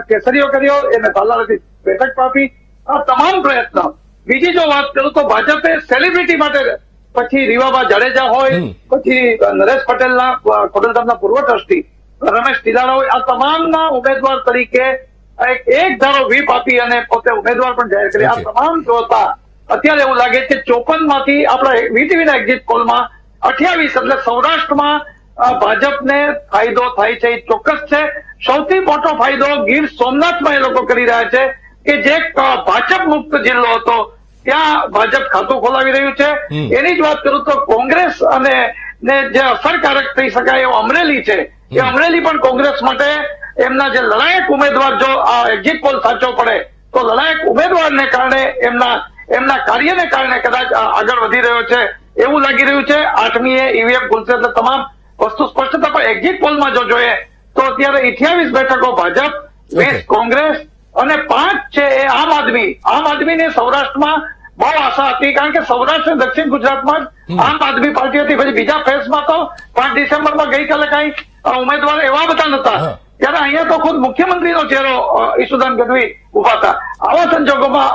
કેસરીઓ કર્યો, એને તાલાલાથી બેઠક આપી, આ તમામ પ્રયત્ન. બીજી જો વાત કરું તો ભાજપે સેલિબ્રિટી માટે પછી રીવાબા જાડેજા હોય, પછી નરેશ પટેલના ખોડલધામના પૂર્વ ટ્રસ્ટી રમેશ તિલાડા હોય, આ તમામના ઉમેદવાર તરીકે એક ધારો વ્હીપ આપી અને પોતે ઉમેદવાર પણ જાહેર કરી. આ તમામ જોતા અત્યારે એવું લાગે છે 54 માંથી આપણા વીટીવીના એક્ઝિટ પોલમાં 28, એટલે સૌરાષ્ટ્રમાં ભાજપને ફાયદો થાય છે એ ચોક્કસ છે. સૌથી મોટો ફાયદો ગીર સોમનાથમાં એ લોકો કરી રહ્યા છે કે જે ભાજપ મુક્ત જિલ્લો હતો ત્યાં ભાજપ ખાતું ખોલાવી રહ્યું છે. એની જ વાત કરું તો કોંગ્રેસ અને જે અસરકારક થઈ શકાય એવું અમરેલી છે, એ અમરેલી પણ કોંગ્રેસ માટે એમના જે લડાયક ઉમેદવાર, જો આ એક્ઝિટ પોલ સાચો પડે તો લડાયક ઉમેદવારને કારણે એમના કાર્યને કારણે કદાચ આગળ વધી રહ્યો છે એવું લાગી રહ્યું છે. 8મીએ ઈવીએમ ખુલશે એટલે તમામ વસ્તુ સ્પષ્ટતા, પણ એક્ઝિટ પોલમાં જો જોઈએ તો અત્યારે 28 બેઠકો ભાજપ, 20 કોંગ્રેસ અને 5 છે એ આમ આદમીને સૌરાષ્ટ્રમાં બહુ આશા હતી, કારણ કે સૌરાષ્ટ્ર દક્ષિણ ગુજરાતમાં આમ આદમી પાર્ટી હતી. પછી બીજા ફેઝમાં તો 5 ડિસેમ્બરમાં ગઈકાલે કઈ ઉમેદવાર એવા બધા નતા, ત્યારે અહીંયા તો ખુદ મુખ્યમંત્રીનો ચહેરો ઈશુદાન ગઢવી ઉભા હતા. આવા સંજોગોમાં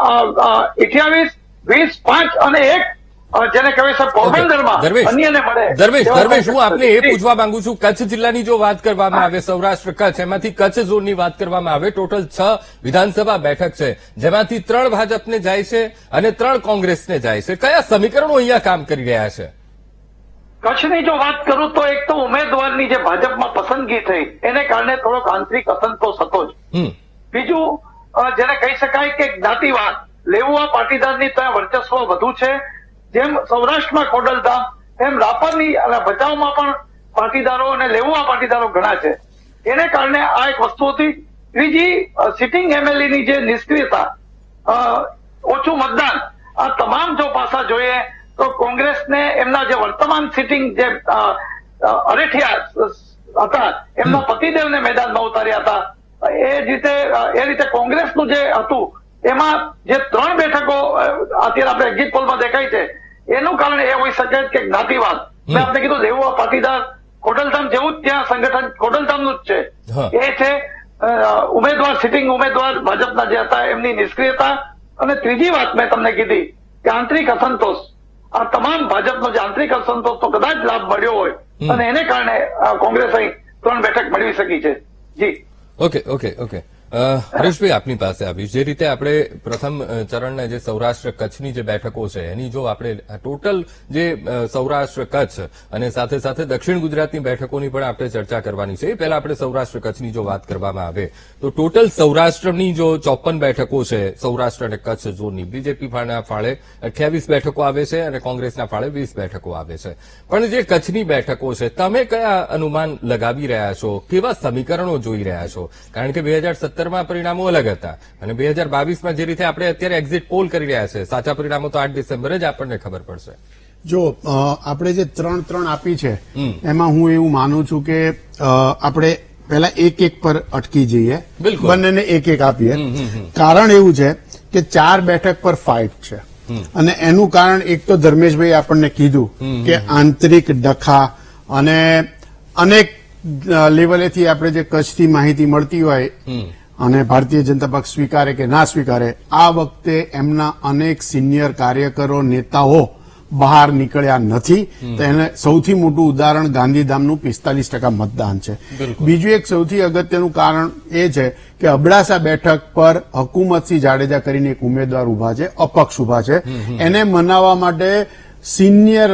28, 20, 5 અને 1 જેને કહેવાય છે પોરબંદરમાં અન્યને મળે. ધર્મેશ, હું આપને એ પૂછવા માંગુ છું, કચ્છ જિલ્લાની જો વાત કરવામાં આવે, સૌરાષ્ટ્ર કચ્છ, એમાંથી કચ્છ ઝોનની વાત કરવામાં આવે, ટોટલ 6 વિધાનસભા બેઠક છે, જેમાંથી 3 ભાજપને જાય છે અને 3 કોંગ્રેસને જાય છે. કયા સમીકરણો અહીંયા કામ કરી રહ્યા છે? કચ્છની જો વાત કરું તો એક તો ઉમેદવારની જે ભાજપમાં પસંદગી થઈ એને કારણે થોડોક આંતરિક અસંતોષ હતો જ. બીજું જેને કહી શકાય કે જ્ઞાતિવાદ, લેવુઆ પાટીદારની ત્યાં વર્ચસ્વ વધુ છે. જેમ સૌરાષ્ટ્રમાં ખોડલધામ એમ રાપરની અને ભચાઉમાં પણ પાટીદારો અને લેવુઆ પાટીદારો ઘણા છે, એને કારણે આ એક વસ્તુ હતી. ત્રીજી, સિટિંગ એમએલએ જે નિષ્ક્રિયતા, ઓછું મતદાન, આ તમામ જો પાસા જોઈએ તો કોંગ્રેસને એમના જે વર્તમાન સિટિંગ જે અરેઠિયા હતા એમના પતિદેવને મેદાનમાં ઉતાર્યા હતા, એ રીતે કોંગ્રેસનું જે હતું એમાં જે 3 બેઠકો અત્યારે આપણે એક્ઝિટ પોલમાં દેખાય છે એનું કારણ એ હોઈ શકે કે જ્ઞાતિવાદ. મેં આપણે કીધું લેવુઆ પાટીદાર ખોડલધામ જેવું જ ત્યાં સંગઠન ખોડલધામનું જ છે, એ છે ઉમેદવાર, સિટિંગ ઉમેદવાર ભાજપના જે હતા એમની નિષ્ક્રિયતા. અને ત્રીજી વાત મેં તમને કીધી કે આંતરિક અસંતોષ, આ તમામ ભાજપનો જે આંતરિક અસંતોષ તો કદાચ લાભ મળ્યો હોય અને એને કારણે કોંગ્રેસ અહીં 3 બેઠક મેળવી શકી છે. જી, ઓકે. હરેશભાઈ આપની પાસે આવીશ. જે રીતે આપણે પ્રથમ ચરણના જે સૌરાષ્ટ્ર કચ્છની જે બેઠકો છે એની જો આપણે ટોટલ જે સૌરાષ્ટ્ર કચ્છ અને સાથે સાથે દક્ષિણ ગુજરાતની બેઠકોની પણ આપણે ચર્ચા કરવાની છે. એ પહેલા આપણે સૌરાષ્ટ્ર કચ્છની જો વાત કરવામાં આવે તો ટોટલ સૌરાષ્ટ્રની જો 54 બેઠકો છે સૌરાષ્ટ્ર અને કચ્છ ઝોનની, બીજેપી ફાળે 28 બેઠકો આવે છે અને કોંગ્રેસના ફાળે 20 બેઠકો આવે છે. પણ જે કચ્છની બેઠકો છે તમે કયા અનુમાન લગાવી રહ્યા છો, કેવા સમીકરણો જોઈ રહ્યા છો? કારણ કે 2017માં પરિણામો અલગ હતા અને 2022માં જે રીતે આપણે અત્યારે એક્ઝિટ પોલ કરી રહ્યા છે, સાચા પરિણામો તો 8 ડિસેમ્બરે જ આપણને ખબર પડશે. જો આપણે જે 3 આપી છે એમાં હું એવું માનું છું કે આપણે પહેલા એક પર અટકી જઈએ, બિલકુલ. બંનેને એક આપીએ. કારણ એવું છે કે 4 બેઠક પર ફાઇટ છે અને એનું કારણ એક તો ધર્મેશભાઈ આપણને કીધું કે આંતરિક ડખા અને અનેક લેવલેથી આપણે જે કચ્છથી માહિતી મળતી હોય અને ભારતીય જનતા પક્ષ સ્વીકારે કે ના સ્વીકારે, આ વખતે એમના અનેક સિનિયર કાર્યકરો નેતાઓ બહાર નીકળ્યા નથી. તો એને સૌથી મોટું ઉદાહરણ ગાંધીધામનું 45% મતદાન છે. બીજું એક સૌથી અગત્યનું કારણ એ છે કે અબડાસા બેઠક પર હકુમતસિંહ જાડેજા કરીને એક ઉમેદવાર ઉભા છે, અપક્ષ ઉભા છે. એને મનાવવા માટે સિનિયર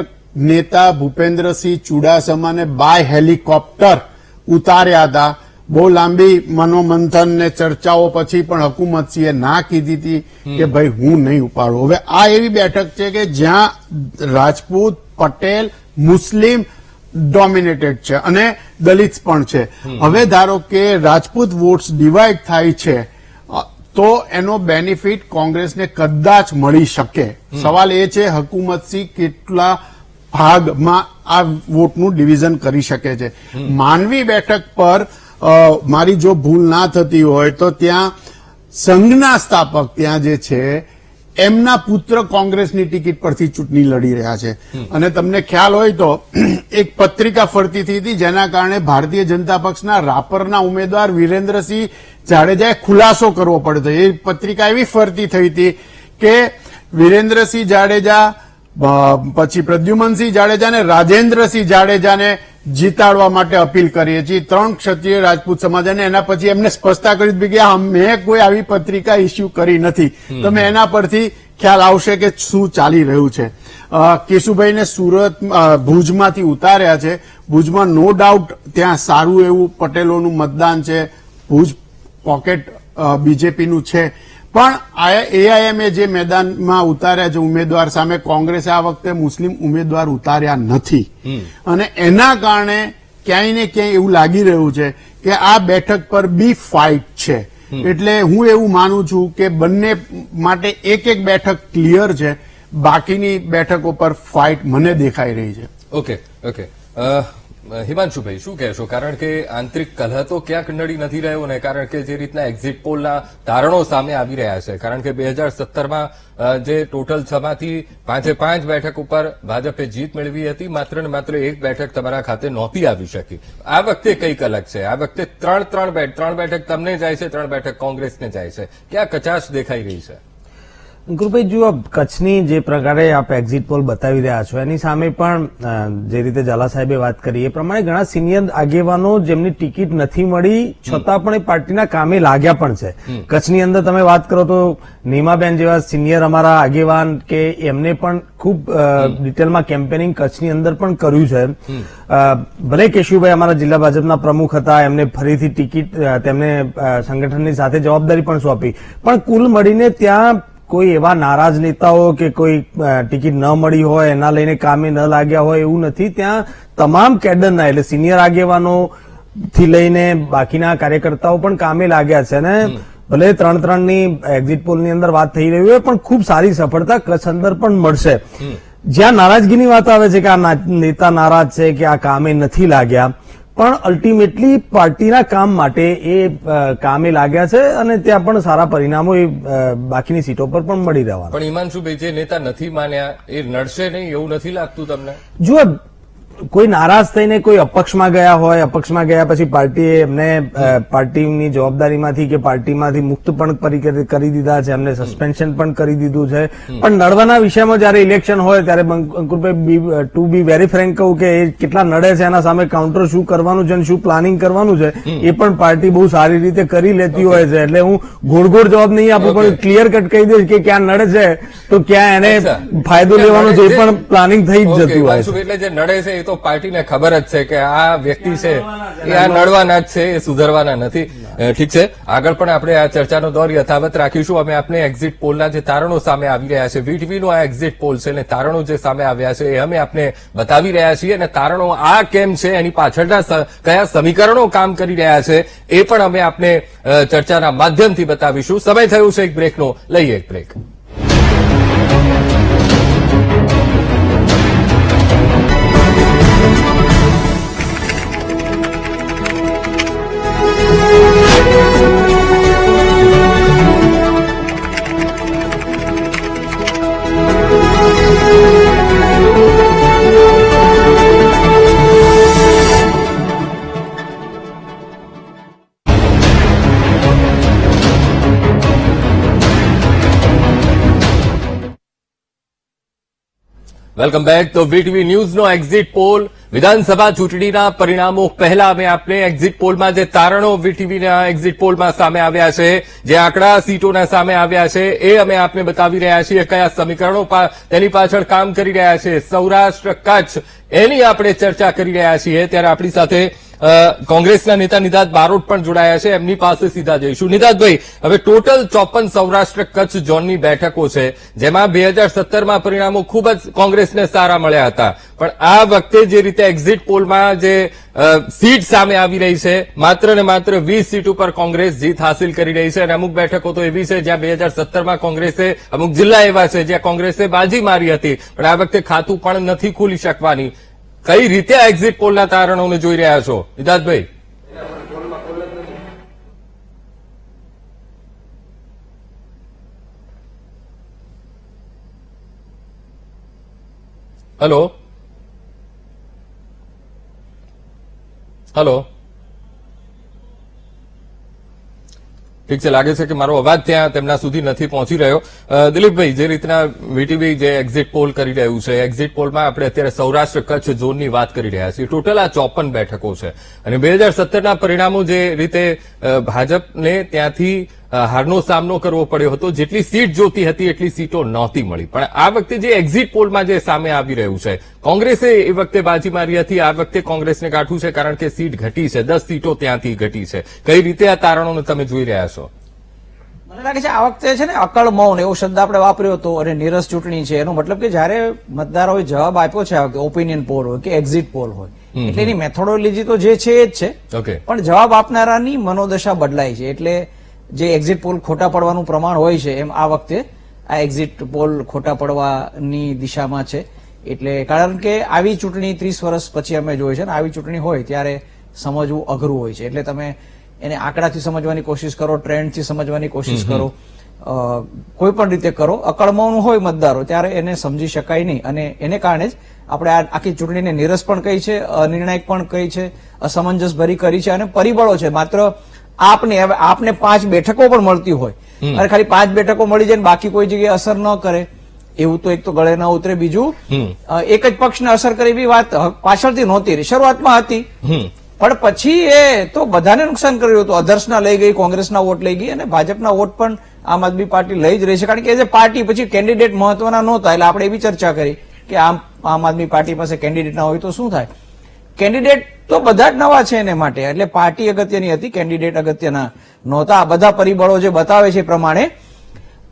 નેતા ભૂપેન્દ્રસિંહ ચુડાસમાને બાય હેલિકોપ્ટર ઉતાર્યા હતા. બહુ લાંબી મનોમંથન ને ચર્ચાઓ પછી પણ હકુમતસિંહે ના કીધી હતી કે ભાઈ હું નહીં ઉપાડું. હવે આ એવી બેઠક છે કે જ્યાં રાજપૂત, પટેલ, મુસ્લિમ ડોમિનેટેડ છે અને દલિત પણ છે. હવે ધારો કે રાજપૂત વોટ્સ ડિવાઈડ થાય છે તો એનો બેનિફિટ કોંગ્રેસને કદાચ મળી શકે. સવાલ એ છે હકુમતસિંહ કેટલા ભાગમાં આ વોટનું ડિવિઝન કરી શકે છે. માંડવી બેઠક પર મારી જો ભૂલ ના થતી હોય તો ત્યાં સંઘના સ્થાપક ત્યાં જે છે એમના પુત્ર કોંગ્રેસની ટિકિટ પરથી ચૂંટણી લડી રહ્યા છે. અને તમને ખ્યાલ હોય તો એક પત્રિકા ફરતી હતી જેના કારણે ભારતીય જનતા પક્ષના રાપરના ઉમેદવાર વિરેન્દ્રસિંહ જાડેજાએ ખુલાસો કરવો પડ્યો. એ પત્રિકા એવી ફરતી થઈ હતી કે વિરેન્દ્રસિંહ જાડેજા પછી પ્રદ્યુમનસિંહ જાડેજા અને રાજેન્દ્રસિંહ જાડેજાને જીતાડવા માટે અપીલ કરીએ છીએ 3 ક્ષત્રિય રાજપૂત સમાજ, અને એના પછી એમને સ્પષ્ટતા કરી દીધી કે મેં કોઈ આવી પત્રિકા ઇસ્યુ કરી નથી. તમે એના પરથી ખ્યાલ આવશે કે શું ચાલી રહ્યું છે. કેશુભાઈને સુરત ભુજમાંથી ઉતાર્યા છે. ભુજમાં નો ડાઉટ ત્યાં સારું એવું પટેલોનું મતદાન છે, ભુજ પોકેટ બીજેપીનું છે. પણ એઆઈએમએ જે મેદાનમાં ઉતાર્યા છે ઉમેદવાર સામે કોંગ્રેસે આ વખતે મુસ્લિમ ઉમેદવાર ઉતાર્યા નથી અને એના કારણે ક્યાંય ને ક્યાંય એવું લાગી રહ્યું છે કે આ બેઠક પર બી ફાઇટ છે. એટલે હું એવું માનું છું કે બંને માટે એક બેઠક ક્લિયર છે, બાકીની બેઠકો પર ફાઇટ મને દેખાઈ રહી છે. ઓકે. હિમાંશુભાઈ શું કહેશો? કારણ કે આંતરિક કલહ તો ક્યાંક નડી નથી રહ્યો ને, કારણ કે જે રીતના એક્ઝિટ પોલના તારણો સામે આવી રહ્યા છે. કારણ કે 2017માં જે ટોટલ 6માંથી 5 બેઠક ઉપર ભાજપે જીત મેળવી હતી, માત્ર ને માત્ર 1 બેઠક તમારા ખાતે નહોતી આવી શકી. આ વખતે કંઈક અલગ છે. આ વખતે 3 બેઠક તમને જાય છે, 3 બેઠક કોંગ્રેસને જાય છે. ક્યાં કચાશ દેખાઈ રહી છે? અંકુરભાઈ, જુઓ, કચ્છની જે પ્રકારે આપ એક્ઝિટ પોલ બતાવી રહ્યા છો એની સામે પણ જે રીતે ઝાલા સાહેબે વાત કરી એ પ્રમાણે ઘણા સિનિયર આગેવાનો જેમની ટિકિટ નથી મળી છતાં પણ એ પાર્ટીના કામે લાગ્યા પણ છે. કચ્છની અંદર તમે વાત કરો તો નીમાબેન જેવા સિનિયર અમારા આગેવાન કે એમને પણ ખૂબ ડિટેલમાં કેમ્પેનિંગ કચ્છની અંદર પણ કર્યું છે. ભલે કેશુભાઈ અમારા જિલ્લા ભાજપના પ્રમુખ હતા, એમને ફરીથી ટિકિટ તેમને સંગઠનની સાથે જવાબદારી પણ સોંપી, પણ કુલ મળીને ત્યાં કોઈ એવા નારાજ નેતાઓ કે કોઈ ટિકિટ ન મળી હોય એના લઈને કામે ન લાગ્યા હોય એવું નથી. ત્યાં તમામ કેડરના એટલે સિનિયર આગેવાનો થી લઈને બાકીના કાર્યકર્તાઓ પણ કામે લાગ્યા છે અને ભલે 3-3ની એક્ઝિટ પોલની અંદર વાત થઈ રહી હોય પણ ખૂબ સારી સફળતા કચ્છ અંદર પણ મળશે. જ્યાં નારાજગીની વાત આવે છે કે આ નેતા નારાજ છે કે આ કામે નથી લાગ્યા, પણ અલ્ટિમેટલી પાર્ટીના કામ માટે એ કામે લાગ્યા છે અને ત્યાં પણ સારા પરિણામો એ બાકીની સીટો પર પણ મળી રહેવાના. પણ હિમાંશુભાઈ, જે નેતા નથી માન્યા એ નડશે નહીં એવું નથી લાગતું તમને? જુઓ, કોઈ નારાજ થઈને કોઈ અપક્ષમાં ગયા હોય, અપક્ષમાં ગયા પછી પાર્ટીએ એમને પાર્ટીની જવાબદારીમાંથી કે પાર્ટીમાંથી મુક્ત પણ કરી દીધા છે, એમને સસ્પેન્શન પણ કરી દીધું છે. પણ નડવાના વિષયમાં જયારે ઇલેક્શન હોય ત્યારે અંકુરભાઈ, ટુ બી વેરી ફ્રેન્ક કહું કે એ કેટલા નડે છે, એના સામે કાઉન્ટર શું કરવાનું છે અને શું પ્લાનિંગ કરવાનું છે એ પણ પાર્ટી બહુ સારી રીતે કરી લેતી હોય છે. એટલે હું ગોળ જવાબ નહીં આપું, પણ ક્લિયર કટ કહી દઈશ કે ક્યાં નડે છે તો ક્યાં એને ફાયદો લેવાનો છે એ પણ પ્લાનિંગ થઈ જ જતું હોય છે. એટલે જે નડે છે એ તો પાર્ટીને ખબર જ છે કે આ વ્યક્તિ છે એ આ નડવાના જ છે, એ સુધરવાના નથી. ઠીક છે, આગળ પણ આપણે આ ચર્ચાનો દોર યથાવત રાખીશું. અમે આપને એક્ઝિટ પોલના જે તારણો સામે આવી રહ્યા છે, વીટીવીનો આ એક્ઝિટ પોલ છે અને તારણો જે સામે આવ્યા છે એ અમે આપને બતાવી રહ્યા છીએ, અને તારણો આ કેમ છે, એની પાછળના કયા સમીકરણો કામ કરી રહ્યા છે એ પણ અમે આપને ચર્ચાના માધ્યમથી બતાવીશું. સમય થયું છે એક બ્રેકનો, લઈએ એક બ્રેક. Welcome back. તો વીટીવી ન્યૂઝનો એક્ઝિટ પોલ, વિધાનસભા ચૂંટણીના પરિણામો પહેલા અમે આપને એક્ઝિટ પોલમાં જે તારણો વીટીવીના એક્ઝિટ પોલમાં સામે આવ્યા છે, જે આંકડા સીટોના સામે આવ્યા છે એ અમે આપને બતાવી રહ્યા છીએ. કયા સમીકરણો તેની પાછળ કામ કરી રહ્યા છે, સૌરાષ્ટ્ર કચ્છ એની આપણે ચર્ચા કરી રહ્યા છીએ. ત્યારે આપણી સાથે કોંગ્રેસના નેતા નિદાત બારોટ પણ જોડાયા છે, એમની પાસે સીધા જઈશું. નિદાતભાઈ, હવે ટોટલ 54 સૌરાષ્ટ્ર કચ્છ ઝોનની બેઠકો છે, જેમાં 2017માં પરિણામો ખૂબ જ કોંગ્રેસને સારા મળ્યા હતા, પણ આ વખતે જે રીતે એક્ઝિટ પોલમાં જે સીટ સામે આવી રહી છે, માત્ર ને માત્ર 20 સીટ ઉપર કોંગ્રેસ જીત હાસિલ કરી રહી છે, અને અમુક બેઠકો તો એવી છે જ્યાં 2017માં કોંગ્રેસે, અમુક જિલ્લા એવા છે જ્યાં કોંગ્રેસે બાજી મારી હતી, પણ આ વખતે ખાતું પણ નથી ખુલી શકવાની. કઈ રીતે આ એક્ઝિટ પોલના તારણોને જોઈ રહ્યા છો નિદાતભાઈ? હેલો હેલો, ઠીક છે, લાગે છે કે મારો અવાજ ત્યાં તેમના સુધી નથી પહોંચી રહ્યો. દિલીપભાઈ, જે રીતના વીટીવી જે એક્ઝિટ પોલ કરી રહ્યું છે, એક્ઝિટ પોલમાં આપણે અત્યારે સૌરાષ્ટ્ર કચ્છ ઝોનની વાત કરી રહ્યા છીએ. ટોટલ આ 54 બેઠકો છે, અને 2017ના પરિણામો જે રીતે ભાજપને ત્યાંથી હારનો સામનો કરવો પડ્યો હતો, જેટલી સીટ જોતી હતી એટલી સીટો નહોતી મળી. પણ આ વખતે જે એક્ઝિટ પોલમાં જે સામે આવી રહ્યું છે, કોંગ્રેસે એ વખતે બાજી મારી હતી, આ વખતે કોંગ્રેસને કાઢવું છે કારણ કે સીટ ઘટી છે, 10 સીટો ત્યાંથી ઘટી છે. કઈ રીતે આ તારણોને તમે જોઈ રહ્યા છો? મને લાગે છે આ વખતે છે ને અકળ મૌન એવો શબ્દ આપણે વાપર્યો હતો, અને નીરસ ચૂંટણી છે. એનો મતલબ કે જયારે મતદારોએ જવાબ આપ્યો છે, ઓપિનિયન પોલ હોય કે એક્ઝિટ પોલ હોય, એટલે એની મેથોડોલોજી તો જે છે એ જ છે, પણ જવાબ આપનારાની મનોદશા બદલાય છે. એટલે જે એક્ઝિટ પોલ ખોટા પડવાનું પ્રમાણ હોય છે, એમ આ વખતે આ એક્ઝિટ પોલ ખોટા પડવાની દિશામાં છે. એટલે કારણ કે આવી ચૂંટણી 30 વર્ષ પછી અમે જોઈ છે, ને આવી ચૂંટણી હોય ત્યારે સમજવું અઘરું હોય છે. એટલે તમે એને આંકડાથી સમજવાની કોશિશ કરો, ટ્રેન્ડથી સમજવાની કોશિશ કરો, કોઈ પણ રીતે કરો, અકળમૌન હોય મતદારો ત્યારે એને સમજી શકાય નહીં, અને એને કારણે જ આપણે આ આખી ચૂંટણીને નીરસ પણ કહી છે, અનિર્ણાયક પણ કહી છે, અસમંજસ ભરી કરી છે, અને પરિબળો છે. માત્ર આપને 5 બેઠકો પણ મળતી હોય અને ખાલી 5 બેઠકો મળી જાય બાકી કોઈ જગ્યાએ અસર ન કરે, એવું તો એક તો ગળે ન ઉતરે. બીજું, એક જ પક્ષને અસર કરે એવી વાત પાછળથી નહોતી રહી, શરૂઆતમાં હતી, પણ પછી એ તો બધાને નુકસાન કર્યું હતું. અધર્સના લઈ ગઈ, કોંગ્રેસના વોટ લઈ ગઈ, અને ભાજપના વોટ પણ આમ આદમી પાર્ટી લઈ જ રહી છે, કારણ કે એઝ એ પાર્ટી પછી કેન્ડિડેટ મહત્વના નહોતા. એટલે આપણે એવી ચર્ચા કરી કે આમ આદમી પાર્ટી પાસે કેન્ડિડેટ ના હોય તો શું થાય. કેન્ડિડેટ તો બધા જ નવા છે એને માટે, એટલે પાર્ટી અગત્યની હતી, કેન્ડિડેટ અગત્યના નહોતા. આ બધા પરિબળો જે બતાવે છે એ પ્રમાણે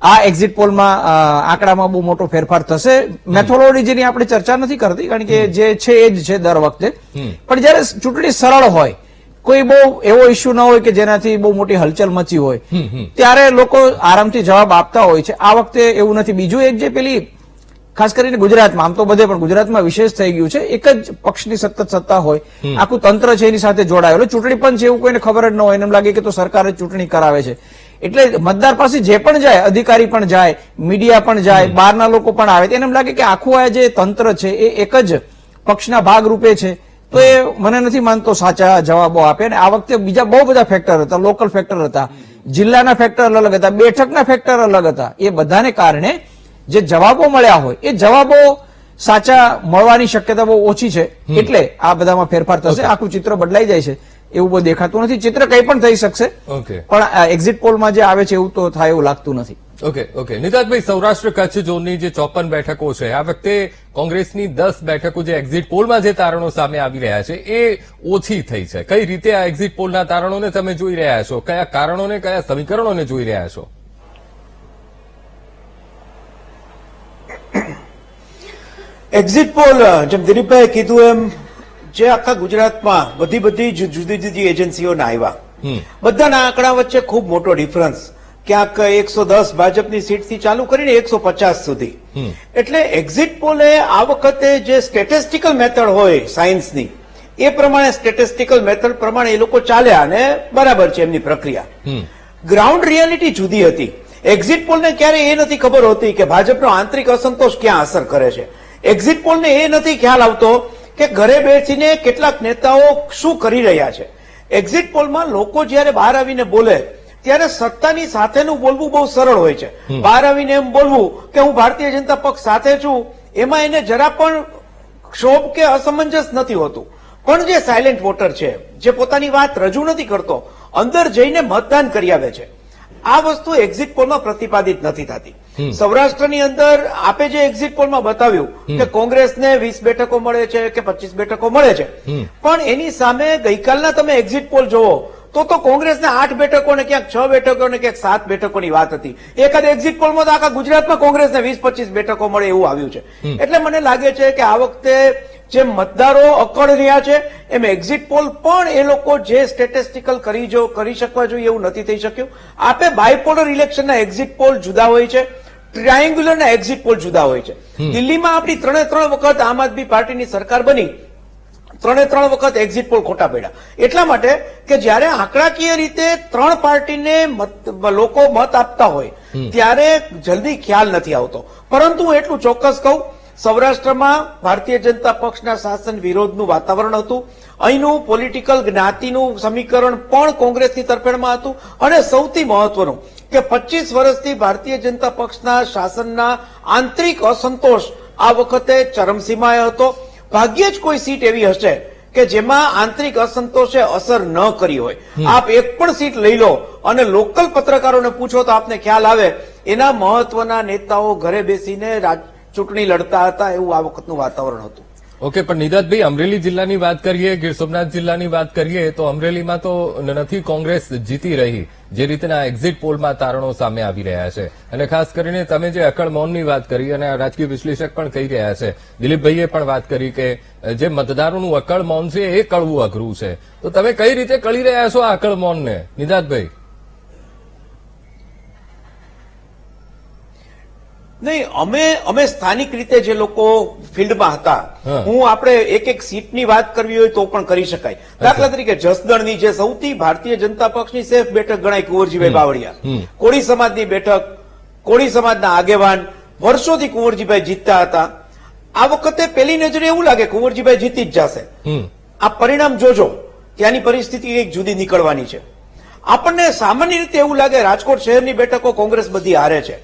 આ એક્ઝિટ પોલમાં આંકડામાં બહુ મોટો ફેરફાર થશે. મેથોડોલોજીની આપણે ચર્ચા નથી કરતી, કારણ કે જે છે એ જ છે દર વખતે. પણ જયારે ચૂંટણી સરળ હોય, કોઈ બહુ એવો ઇસ્યુ ન હોય કે જેનાથી બહુ મોટી હલચલ મચી હોય, ત્યારે લોકો આરામથી જવાબ આપતા હોય છે. આ વખતે એવું નથી. બીજું એક જે પેલી ખાસ કરીને ગુજરાતમાં, આમ તો બધે પણ ગુજરાતમાં વિશેષ થઈ ગયું છે, એક જ પક્ષની સતત સત્તા હોય, આખું તંત્ર છે એની સાથે જોડાયેલું, ચૂંટણી પંચ એવું કોઈને ખબર જ ન હોય, એમ લાગે કે તો સરકાર જ ચૂંટણી કરાવે છે. એટલે મતદાર પાસે જે પણ જાય, અધિકારી પણ જાય, મીડિયા પણ જાય, બહારના લોકો પણ આવે, એને એમ લાગે કે આખું આ જે તંત્ર છે એ એક જ પક્ષના ભાગ રૂપે છે તો એ મને નથી માનતો સાચા જવાબો આપે. અને આ વખતે બીજા બહુ બધા ફેક્ટર હતા, લોકલ ફેક્ટર હતા, જિલ્લાના ફેક્ટર અલગ હતા, બેઠકના ફેક્ટર અલગ હતા. એ બધાને કારણે જે જવાબો મળ્યા હોય એ જવાબો સાચા મળવાની શક્યતા બહુ ઓછી છે. એટલે આ બધામાં ફેરફાર થશે, આખું ચિત્ર બદલાઈ જાય છે એવું બહુ દેખાતું નથી. ચિત્ર કંઈ પણ થઈ શકશે, પણ એક્ઝિટ પોલમાં જે આવે છે એવું તો થાય એવું લાગતું નથી. ઓકે નિતાજભાઈ, સૌરાષ્ટ્ર કચ્છ ઝોનની જે 54 બેઠકો છે, આ વખતે કોંગ્રેસની 10 બેઠકો જે એક્ઝિટ પોલમાં જે તારણો સામે આવી રહ્યા છે એ ઓછી થઈ છે. કઈ રીતે આ એક્ઝિટ પોલના તારણોને તમે જોઈ રહ્યા છો? કયા કારણોને, કયા સમીકરણોને જોઈ રહ્યા છો? એક્ઝિટ પોલ, જેમ દિલીપભાઈએ કીધું એમ, જે આખા ગુજરાતમાં બધી જુદી જુદી એજન્સીઓના આવ્યા, બધાના આંકડા વચ્ચે ખૂબ મોટો ડિફરન્સ, ક્યાંક 110 ભાજપની સીટથી ચાલુ કરીને 150 સુધી. એટલે એક્ઝિટ પોલે આ વખતે જે સ્ટેટિસ્ટિકલ મેથડ હોય સાયન્સની, એ પ્રમાણે સ્ટેટિસ્ટિકલ મેથડ પ્રમાણે એ લોકો ચાલ્યા અને બરાબર છે એમની પ્રક્રિયા. ગ્રાઉન્ડ રિયાલિટી જુદી હતી. એક્ઝિટ પોલને ક્યારે એ નથી ખબર હોતી કે ભાજપનો આંતરિક અસંતોષ ક્યાં અસર કરે છે. એક્ઝિટ પોલને એ નથી ખ્યાલ આવતો કે ઘરે બેસીને કેટલાક નેતાઓ શું કરી રહ્યા છે. એક્ઝિટ પોલમાં લોકો જયારે બહાર આવીને બોલે ત્યારે સત્તાની સાથેનું બોલવું બહુ સરળ હોય છે. બહાર આવીને એમ બોલવું કે હું ભારતીય જનતા પક્ષ સાથે છું, એમાં એને જરા પણ ક્ષોભ કે અસમંજસ નથી હોતું. પણ જે સાયલેન્ટ વોટર છે, જે પોતાની વાત રજૂ નથી કરતો, અંદર જઈને મતદાન કરી આવે છે, આ વસ્તુ એક્ઝિટ પોલમાં પ્રતિપાદિત નથી થતી. સૌરાષ્ટ્રની અંદર આપે જે એક્ઝિટ પોલમાં બતાવ્યું કે કોંગ્રેસને 20 બેઠકો મળે છે કે 25 બેઠકો મળે છે, પણ એની સામે ગઈકાલના તમે એક્ઝિટ પોલ જોવો તો કોંગ્રેસને 8 બેઠકો ને ક્યાંક 6 બેઠકો ને ક્યાંક 7 બેઠકોની વાત હતી. એકાદ એક્ઝિટ પોલમાં તો આખા ગુજરાતમાં કોંગ્રેસને 20-25 બેઠકો મળે એવું આવ્યું છે. એટલે મને લાગે છે કે આ વખતે જે મતદારો અકળ રહ્યા છે એમ એક્ઝિટ પોલ પણ એ લોકો જે સ્ટેટિસ્ટિકલ કરી શકવા જોઈએ એવું નથી થઈ શક્યું. આપે બાયપોલર ઇલેક્શનના એક્ઝિટ પોલ જુદા હોય છે, ટ્રાયેન્ગ્યુલરના એક્ઝિટ પોલ જુદા હોય છે. દિલ્હીમાં આપણી 3 વખત આમ આદમી પાર્ટીની સરકાર બની, 3 વખત એક્ઝિટ પોલ ખોટા પડ્યા. એટલા માટે કે જયારે આંકડાકીય રીતે 3 પાર્ટીને લોકો મત આપતા હોય ત્યારે જલ્દી ખ્યાલ નથી આવતો. પરંતુ હું એટલું ચોક્કસ કહું, સૌરાષ્ટ્રમાં ભારતીય જનતા પક્ષના શાસન વિરોધનું વાતાવરણ હતું. અહીંનું પોલિટિકલ જ્ઞાતિનું સમીકરણ પણ કોંગ્રેસની તરફેણમાં હતું. અને સૌથી મહત્વનું કે 25 વર્ષથી ભારતીય જનતા પક્ષના શાસનના આંતરિક અસંતોષ આ વખતે ચરમસીમાએ હતો. ભાગ્યે જ કોઈ સીટ એવી હશે કે જેમાં આંતરિક અસંતોષે અસર ન કરી હોય. આપ એક પણ સીટ લઈ લો અને લોકલ પત્રકારોને પૂછો તો આપને ખ્યાલ આવે એના મહત્વના નેતાઓ ઘરે બેસીને ચૂંટણી લડતા હતા, એવું આ વખતનું વાતાવરણ હતું. ઓકે, પણ નિદાતભાઈ, અમરેલી જિલ્લાની વાત કરીએ, ગીર સોમનાથ જિલ્લાની વાત કરીએ તો અમરેલીમાં તો નથી કોંગ્રેસ જીતી રહી, જે રીતના એક્ઝિટ પોલમાં તારણો સામે આવી રહ્યા છે. અને ખાસ કરીને તમે જે અકળ મૌનની વાત કરી અને રાજકીય વિશ્લેષક પણ કહી રહ્યા છે, દિલીપભાઈએ પણ વાત કરી કે જે મતદારોનું અકળ મૌન છે એ કળવું અઘરું છે. તો તમે કઈ રીતે કળી રહ્યા છો આ અકળ મૌનને, નિદાતભાઈ? નહીં, અમે સ્થાનિક રીતે જે લોકો ફિલ્ડમાં હતા, હું આપણે એક સીટની વાત કરવી હોય તો પણ કરી શકાય. દાખલા તરીકે જસદણની જે સૌથી ભારતીય જનતા પક્ષની સેફ બેઠક ગણાય, કુંવરજીભાઈ બાવળિયા, કોળી સમાજની બેઠક, કોળી સમાજના આગેવાન, વર્ષોથી કુંવરજીભાઈ જીતતા હતા. આ વખતે પેલી નજરે એવું લાગે કુંવરજીભાઈ જીતી જ જશે. આ પરિણામ જોજો, ત્યાંની પરિસ્થિતિ એક જુદી નીકળવાની છે. આપણને સામાન્ય રીતે એવું લાગે રાજકોટ શહેરની બેઠકો કોંગ્રેસ બધી હારે છે.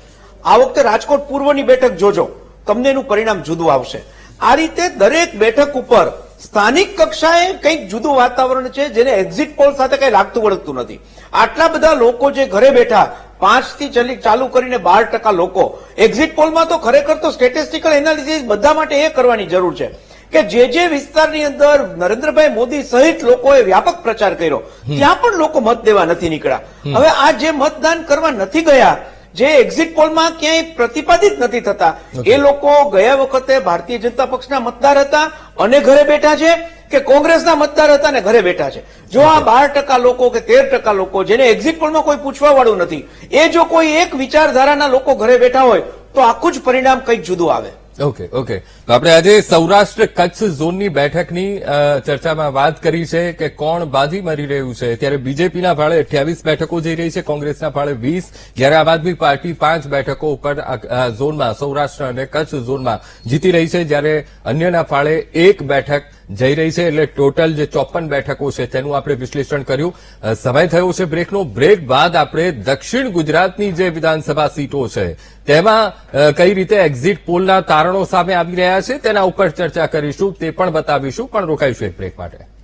આ વખતે રાજકોટ પૂર્વની બેઠક જોજો, તમને એનું પરિણામ જુદું આવશે. આ રીતે દરેક બેઠક ઉપર સ્થાનિક કક્ષાએ કંઈક જુદું વાતાવરણ છે જેને એક્ઝિટ પોલ સાથે કઈ લાગતું વળગતું નથી. આટલા બધા લોકો જે ઘરે બેઠા 5 થી ચાલુ કરીને 12% લોકો, એક્ઝિટ પોલમાં તો ખરેખર તો સ્ટેટિસ્ટિકલ એનાલિસિસ બધા માટે એ કરવાની જરૂર છે કે જે વિસ્તારની અંદર નરેન્દ્રભાઈ મોદી સહિત લોકોએ વ્યાપક પ્રચાર કર્યો ત્યાં પણ લોકો મત દેવા નથી નીકળ્યા. હવે આ જે મતદાન કરવા નથી ગયા, જે એક્ઝિટ પોલમાં ક્યાંય પ્રતિપાદિત નથી થતા, એ લોકો ગયા વખતે ભારતીય જનતા પક્ષના મતદાર હતા અને ઘરે બેઠા છે કે કોંગ્રેસના મતદાર હતા અને ઘરે બેઠા છે. જો આ 12% લોકો કે 13% લોકો જેને એક્ઝિટ પોલમાં કોઈ પૂછવા વાળું નથી, એ જો કોઈ એક વિચારધારાના લોકો ઘરે બેઠા હોય તો આખું જ પરિણામ કંઈક જુદું આવે. ઓકે તો આપણે આજે સૌરાષ્ટ્ર કચ્છ ઝોનની બેઠકની ચર્ચામાં વાત કરી છે કે કોણ બાજી મારી રહ્યું છે. ત્યારે બીજેપીના ફાળે 28 બેઠકો જઈ રહી છે, કોંગ્રેસના ફાળે 20, જ્યારે આમ આદમી પાર્ટી 5 બેઠકો ઉપર આ ઝોનમાં સૌરાષ્ટ્ર અને કચ્છ ઝોનમાં જીતી રહી છે, જ્યારે અન્યના ફાળે 1 બેઠક જઈ રહી છે. એટલે ટોટલ જે 54 બેઠકો છે તેનું આપણે વિશ્લેષણ કર્યું. સમય થયો છે બ્રેકનો. બ્રેક બાદ આપણે દક્ષિણ ગુજરાતની જે વિધાનસભા સીટો છે તેમાં કઈ રીતે એક્ઝિટ પોલના તારણો સામે આવી રહ્યા છે તેના ઉપર ચર્ચા કરીશું, તે પણ બતાવીશું. પણ રોકાઈશું એક બ્રેક માટે.